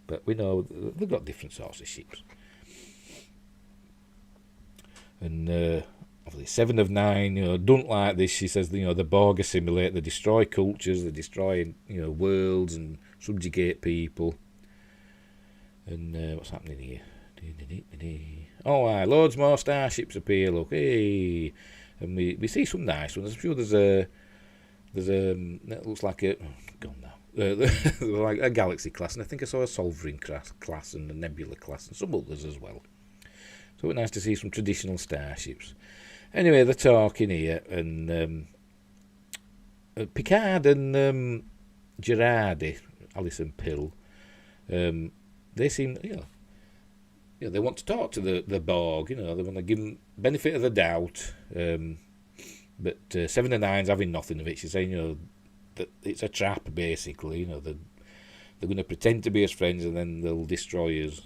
but we know they've got different sorts of ships. And obviously 7 of 9, don't like this. She says, the Borg assimilate, they destroy cultures, they destroy, worlds and subjugate people. And what's happening here? Oh, loads more starships appear. Look, hey, and we see some nice ones. I'm sure there's a that looks like a gone now. like a Galaxy class, and I think I saw a Sovereign class and a Nebula class and some others as well. So it was nice to see some traditional starships. Anyway, they're talking here, and Picard and Girardi, Alison Pill, they seem, they want to talk to the Borg. They want to give them benefit of the doubt. But 7 and 9's having nothing of it. She's saying, that it's a trap, basically. They're going to pretend to be us friends, and then they'll destroy us.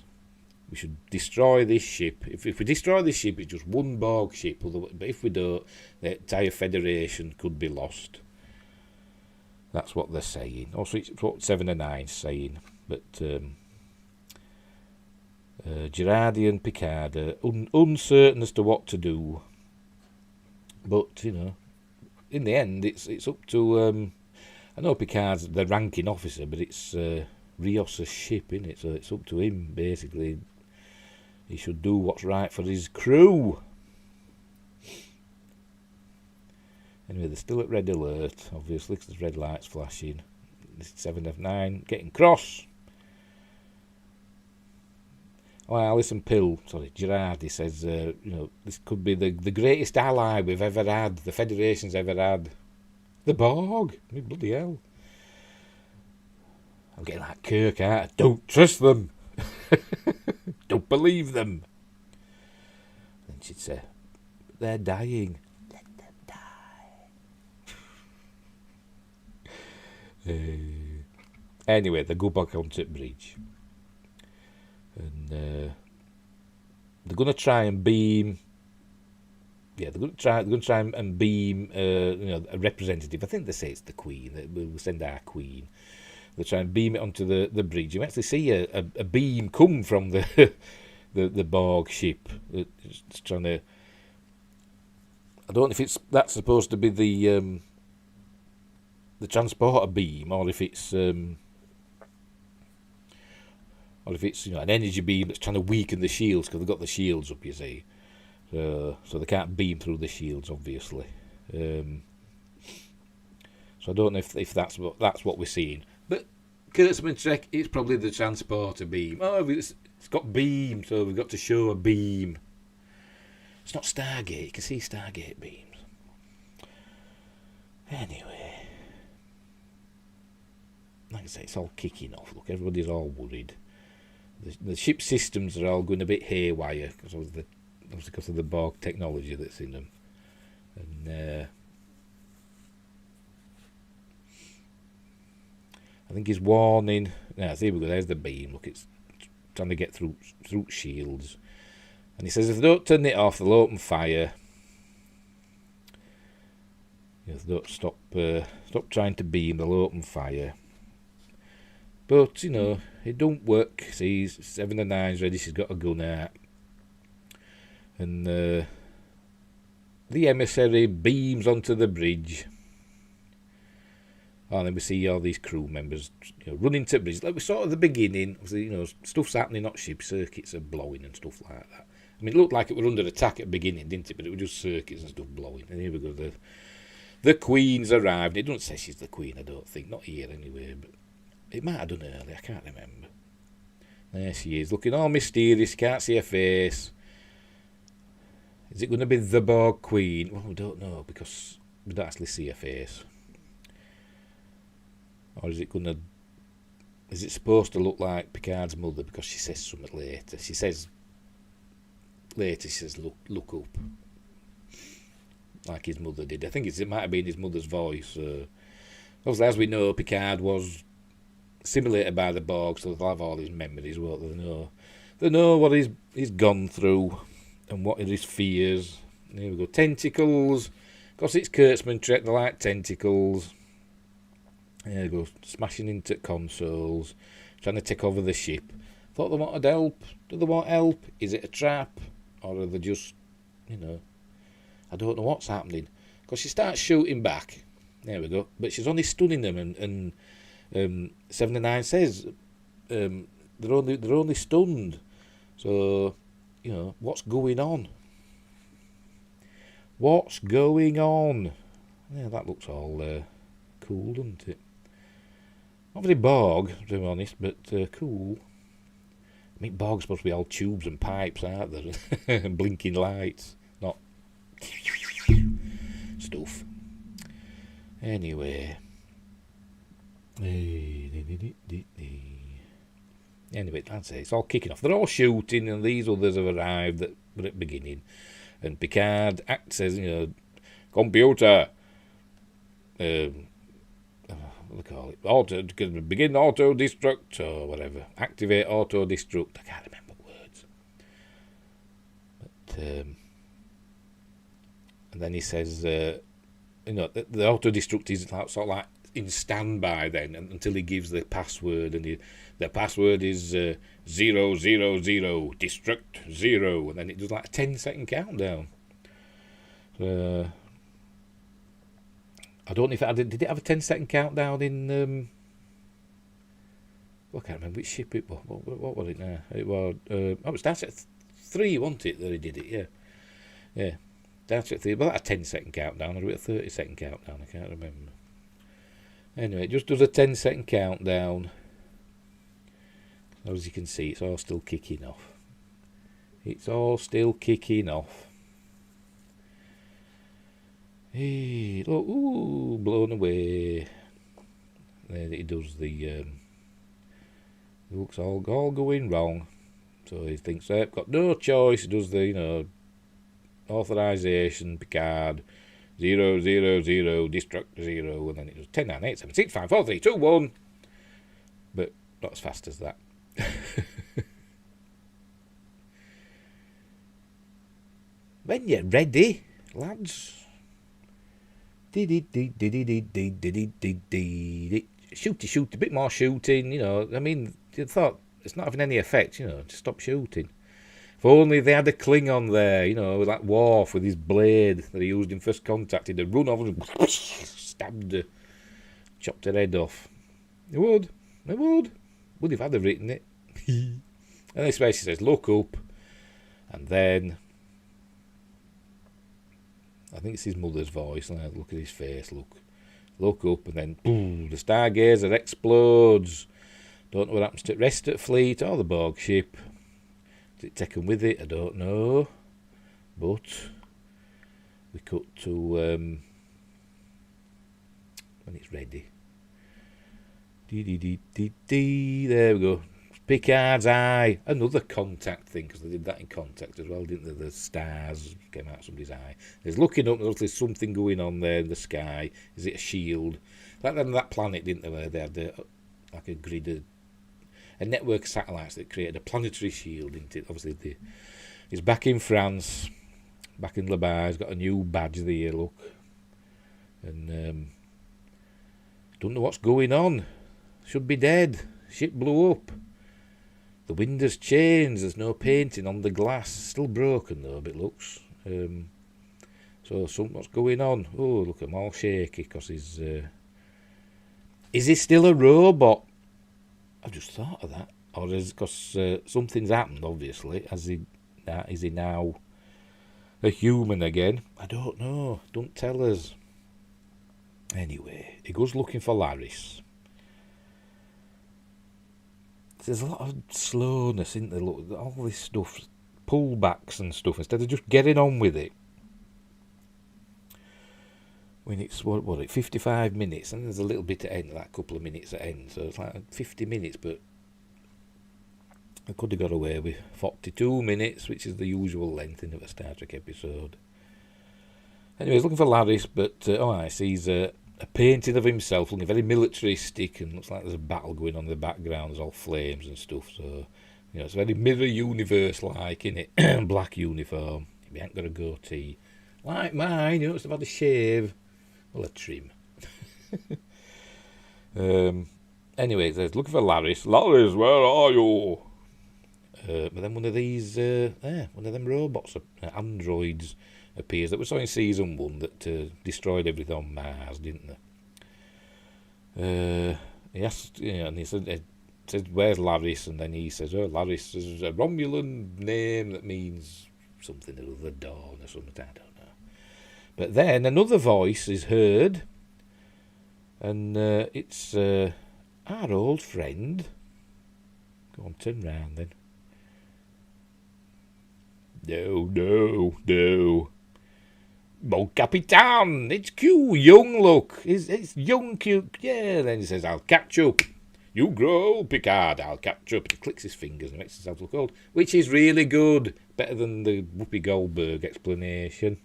We should destroy this ship. If we destroy this ship, it's just one Borg ship. But if we don't, the entire Federation could be lost. That's what they're saying. Also, it's what 7 and 9's saying. But Girardi and Picard are uncertain as to what to do. But, in the end, it's up to... I know Picard's the ranking officer, but it's Rios' ship, isn't it? So it's up to him, basically. He should do what's right for his crew. Anyway, they're still at red alert, obviously, because there's red lights flashing. This is 7 of 9, getting cross. Oh, Alison Pill, Girardi says, this could be the greatest ally we've ever had, the Federation's ever had. The Borg? I mean, bloody hell. I'm getting like Kirk out. Don't trust them. Don't believe them. Then she'd say, they're dying. Let them die. Anyway, they go back onto the bridge. And they're going to try and beam... Yeah, they're going to try and beam a representative. I think they say it's the Queen. We'll send our Queen. They'll try and beam it onto the bridge. You actually see a beam come from the Borg ship. It's trying to... I don't know if that's supposed to be the transporter beam, or if it's an energy beam that's trying to weaken the shields, because they've got the shields up, you see. So they can't beam through the shields, obviously. So I don't know if that's what we're seeing. But Kurtzman check, it's probably the transporter beam. Oh, it's got beam, so we've got to show a beam. It's not Stargate. You can see Stargate beams. Anyway, like I say, it's all kicking off. Look, everybody's all worried. The ship systems are all going a bit haywire because of the Borg technology that's in them. And I think he's warning... Now, here we go, there's the beam. Look, it's trying to get through shields. And he says if they don't turn it off, they'll open fire. If they don't stop trying to beam, they'll open fire. But, it don't work. See, 7 and 9's ready, she's got a gun out. And the emissary beams onto the bridge. And then we see all these crew members running to the bridge. Like we saw at the beginning, stuff's happening, not ship, circuits are blowing and stuff like that. I mean, it looked like it were under attack at the beginning, didn't it? But it was just circuits and stuff blowing. And here we go, the Queen's arrived. It doesn't say she's the Queen, I don't think. Not here anyway, but it might have done earlier, I can't remember. There she is, looking all mysterious, can't see her face. Is it going to be the Borg Queen? Well, we don't know, because we don't actually see her face. Or is it supposed to look like Picard's mother, because she says something later. She says, look up. Like his mother did. I think it might have been his mother's voice. Obviously, as we know, Picard was simulated by the Borg, so they'll have all his memories, won't they? They know what he's gone through. And what are his fears? Here we go. Tentacles. Because it's Kurtzman Trek, they like tentacles. There we go. Smashing into consoles. Trying to take over the ship. Thought they wanted help. Do they want help? Is it a trap? Or are they just, I don't know what's happening. Because she starts shooting back. There we go. But she's only stunning them. And 7 and 9 says they're only stunned. So... what's going on? What's going on? Yeah, that looks all cool, doesn't it? Obviously Borg, to be honest, but cool. I mean, Borg's supposed to be all tubes and pipes, aren't there? And blinking lights, not stuff. Anyway. Anyway, that's it. It's all kicking off. They're all shooting, and these others have arrived that were at the beginning. And Picard says, computer, what do they call it? Begin auto destruct or whatever. Activate auto destruct. I can't remember words. But and then he says, the auto destruct is sort of like in standby then until he gives the password, and the password is 000 destruct 0, and then it does like a 10-second countdown. I don't know if did it have a 10-second countdown in I can't remember which ship it was. What was it now? It was it starts at 3, wasn't it, that he did it? Yeah, starts at 3. Well, that's a 10-second countdown, or a 30-second countdown, I can't remember. Anyway, it just does a 10-second countdown. As you can see, it's all still kicking off. It's all still kicking off. Hey, look, ooh, blown away. Then it does the... it looks all going wrong. So he thinks, I've got no choice. He does the, authorization, Picard, 000, destruct 0, and then it does 10, 9, 8, 7, 6, 5, 4, 3, 2, 1. But not as fast as that. When you're ready, lads. Shoot, a bit more shooting, I mean, you thought it's not having any effect, just stop shooting. If only they had a Klingon there, with that Worf with his blade that he used in First Contact, he'd have run over and stabbed her, chopped her head off. They would if I'd have written it. And this way she says, look up, and then I think it's his mother's voice. Look at his face. Look up, and then boom, the Stargazer explodes. Don't know what happens to the rest of the fleet or the Borg ship. Is it taken with it? I don't know. But we cut to when it's ready. There we go. Picard's eye. Another contact thing, because they did that in Contact as well, didn't they? The stars came out of somebody's eye. There's looking up, there's something going on there in the sky. Is it a shield? Like that planet, didn't they, where they had like a grid of a network of satellites that created a planetary shield, didn't it? Obviously, he's back in France, back in Le Bar. He's got a new badge there, look. And don't know what's going on. Should be dead. Ship blew up. The windows changed. There's no painting on the glass. Still broken though, it looks. So what's going on? Oh, look at him all shaky because he's. Is he still a robot? I've just thought of that. Or is because something's happened? Obviously, is he now a human again? I don't know. Don't tell us. Anyway, he goes looking for Laris. There's a lot of slowness, isn't there? Look, all this stuff, pullbacks and stuff, instead of just getting on with it. When it's, 55 minutes, and there's a little bit at end, like a couple of minutes at end, so it's like 50 minutes, but I could have got away with 42 minutes, which is the usual length of a Star Trek episode. Anyway, he's looking for Laris, but I sees a painting of himself looking very militaristic, and looks like there's a battle going on in the background. There's all flames and stuff, so it's very Mirror Universe-like, innit? Black uniform. He ain't got a goatee like mine. It's about a shave. Well, a trim. Anyway, it says, looking for Laris. Laris, where are you? But then one of them robots, androids, appears that we saw in season 1 that destroyed everything on Mars, didn't they? He asked, and he says, where's Laris? And then he says, Laris is a Romulan name that means something or other, dawn or something, I don't know. But then another voice is heard, and it's Our old friend. Go on, turn round then. No. Mon Capitan, it's Q, young look. It's young Q. Yeah, then he says, I'll catch up. You grow, Picard, I'll catch up. He clicks his fingers and makes himself look old, which is really good. Better than the Whoopi Goldberg explanation.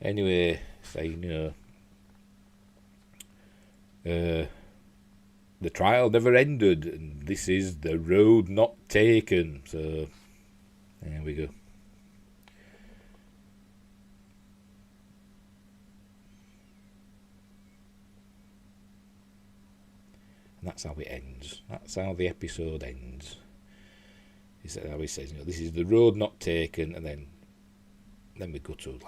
Anyway, saying, the trial never ended, and this is the road not taken. So, there we go. And that's how it ends. That's how the episode ends. Is how he says, this is the road not taken, and then we go to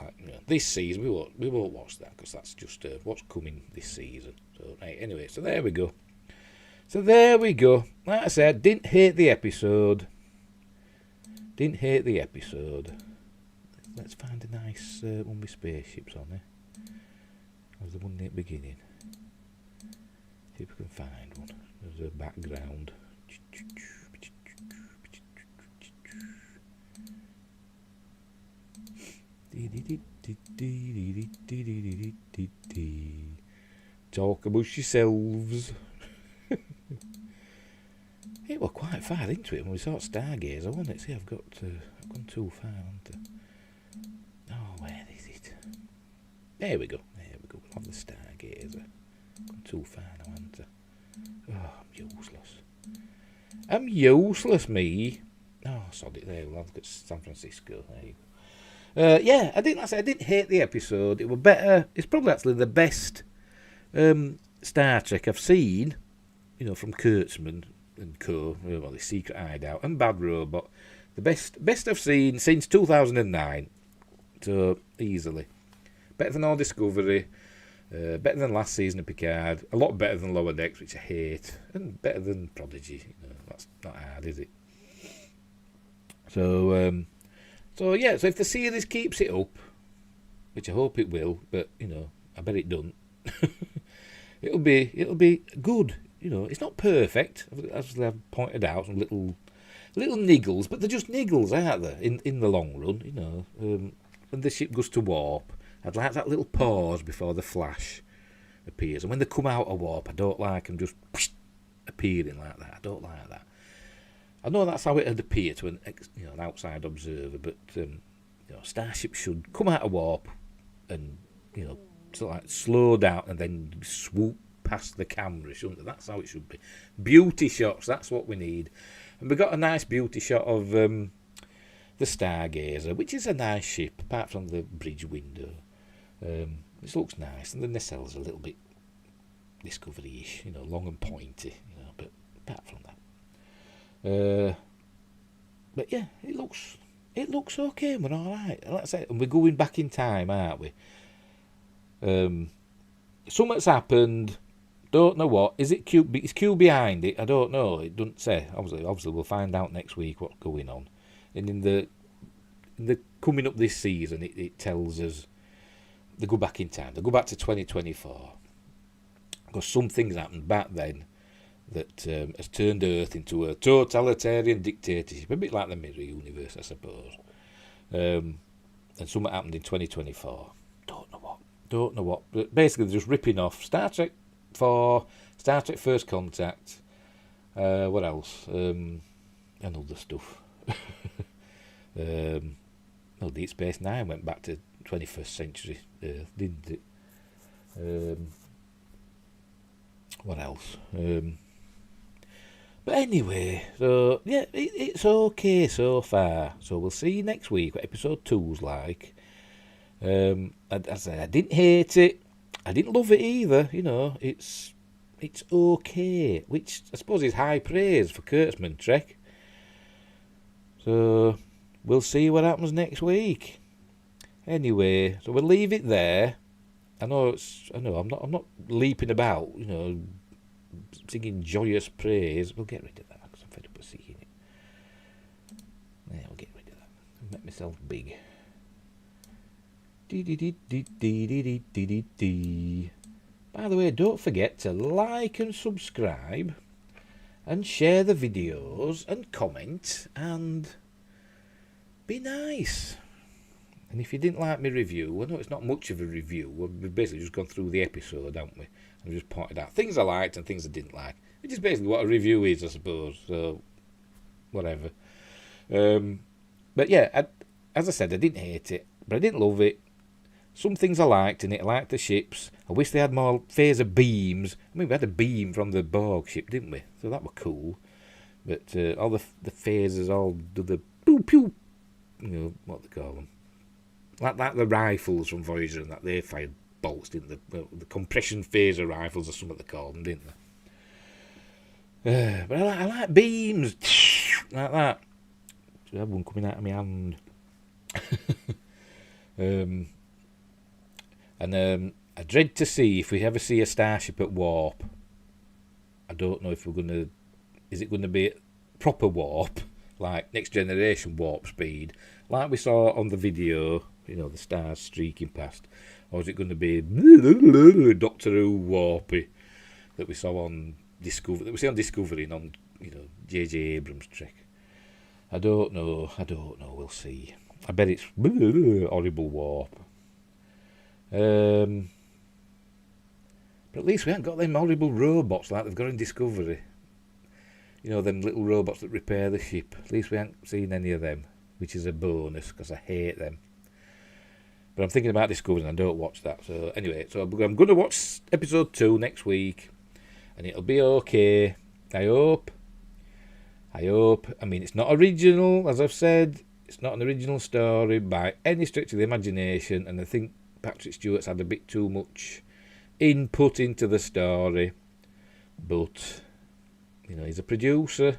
this season. We won't watch that because that's just what's coming this season. So right, anyway, so there we go. Like I said, didn't hate the episode. Let's find a nice one with spaceships on there. There's the one at the beginning. See if we can find one. There's a background. Talk about yourselves. It was quite far into it when we saw Stargazer, wasn't it? See, I've gone too far, haven't I? Oh, where is it? There we go. We'll have the Stargazer. Gone too far now, haven't I? Oh, I'm useless, me. Oh, sod it. There, we'll have got San Francisco. There you go. Yeah, I didn't hate the episode. It was better. It's probably actually the best Star Trek I've seen. From Kurtzman and Co. Well, the Secret Hideout and Bad Robot. The best I've seen since 2009. So easily better than All Discovery. Better than last season of Picard. A lot better than Lower Decks, which I hate, and better than Prodigy. That's not hard, is it? So yeah. So if the series keeps it up, which I hope it will, but I bet it don't. it'll be good. It's not perfect, as I've pointed out. Some little niggles, but they're just niggles, aren't they? In the long run, when the ship goes to warp, I'd like that little pause before the flash appears. And when they come out of warp, I don't like them just appearing like that. I don't like that. I know that's how it would appear to an outside observer, but Starship should come out of warp and sort of like slow down and then swoop past the camera, shouldn't it? That's how it should be. Beauty shots, that's what we need. And we got a nice beauty shot of the Stargazer, which is a nice ship, apart from the bridge window. This looks nice, and the nacelles a little bit Discovery-ish, long and pointy, but apart from that. But yeah, it looks okay, we're alright. Like I say, and we're going back in time, aren't we? Something's happened, don't know what. Is Q behind it? I don't know, it doesn't say. Obviously we'll find out next week what's going on. And in the coming up this season, it tells us they go back in time. They go back to 2024. Because something's happened back then that has turned Earth into a totalitarian dictatorship, a bit like the Mirror Universe, I suppose. And something happened in 2024. Don't know what. But basically, they're just ripping off Star Trek 4, Star Trek First Contact. What else? And other stuff. Deep Space Nine went back to 21st century Earth, didn't it? What else? But anyway, so yeah, it's okay so far. So we'll see next week what episode 2's like. I said I didn't hate it. I didn't love it either. It's okay, which I suppose is high praise for Kurtzman Trek. So we'll see what happens next week. Anyway, so we'll leave it there. I know I'm not leaping about, singing joyous praise. We'll get rid of that because I'm fed up with singing it. Yeah, we'll get rid of that. I'll make myself big. Bye By the way, don't forget to like and subscribe and share the videos and comment and be nice. And if you didn't like my review, I know it's not much of a review. We've basically just gone through the episode, haven't we? And just pointed out things I liked and things I didn't like. Which is basically what a review is, I suppose. So, whatever. But yeah, as I said, I didn't hate it, but I didn't love it. Some things I liked in it. I liked the ships. I wish they had more phaser beams. I mean, we had a beam from the Borg ship, didn't we? So that were cool. But all the phasers all do the pew pew. You know, what they call them. Like the rifles from Voyager and that, they fired bolts, didn't they? The compression phaser rifles or something they called them, didn't they? But I like beams. Like that. I have one coming out of my hand. I dread to see if we ever see a starship at warp. I don't know if we're going to... Is it going to be proper warp? Like Next Generation warp speed? Like we saw on the video, you know, the stars streaking past. Or is it going to be Doctor Who warpy that we saw on Discovery, that we see on Discovery and on, you know, J.J. Abrams' Trek? I don't know, we'll see. I bet it's horrible warp. But at least we haven't got them horrible robots like they've got in Discovery. You know, them little robots that repair the ship. At least we haven't seen any of them, which is a bonus, because I hate them. But I'm thinking about Discovery and I don't watch that. So anyway, so I'm going to watch episode 2 next week, and it'll be okay. I hope. I mean, it's not original, as I've said. It's not an original story by any stretch of the imagination, and I think Patrick Stewart's had a bit too much input into the story. But, you know, he's a producer.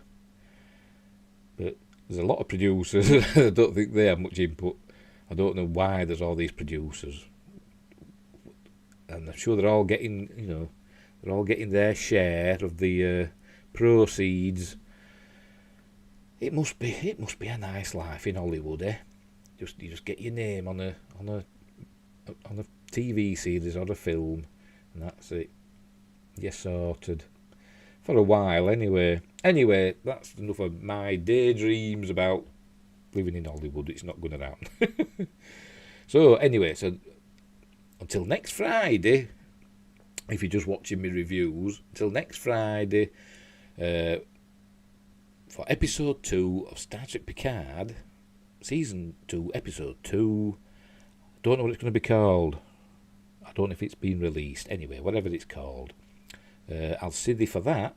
But there's a lot of producers. I don't think they have much input. I don't know why there's all these producers. And I'm sure they're all getting, you know, they're all getting their share of the proceeds. It must be a nice life in Hollywood, eh? You just get your name on a TV series or a film, and that's it. You're sorted. For a while, anyway. Anyway, that's enough of my daydreams about living in Hollywood. It's not going to happen. So, anyway, so until next Friday, if you're just watching me reviews, until next Friday, for episode 2 of Star Trek Picard, season 2, episode 2. Don't know what it's going to be called. I don't know if it's been released. Anyway, whatever it's called. I'll see thee for that.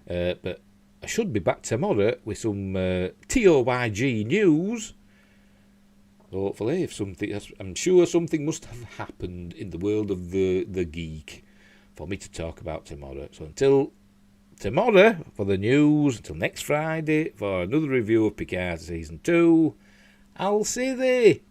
But I should be back tomorrow with some TOYG news. Hopefully, if something, I'm sure something must have happened in the world of the geek for me to talk about tomorrow. So until tomorrow for the news, until next Friday for another review of Picard season 2, I'll see thee.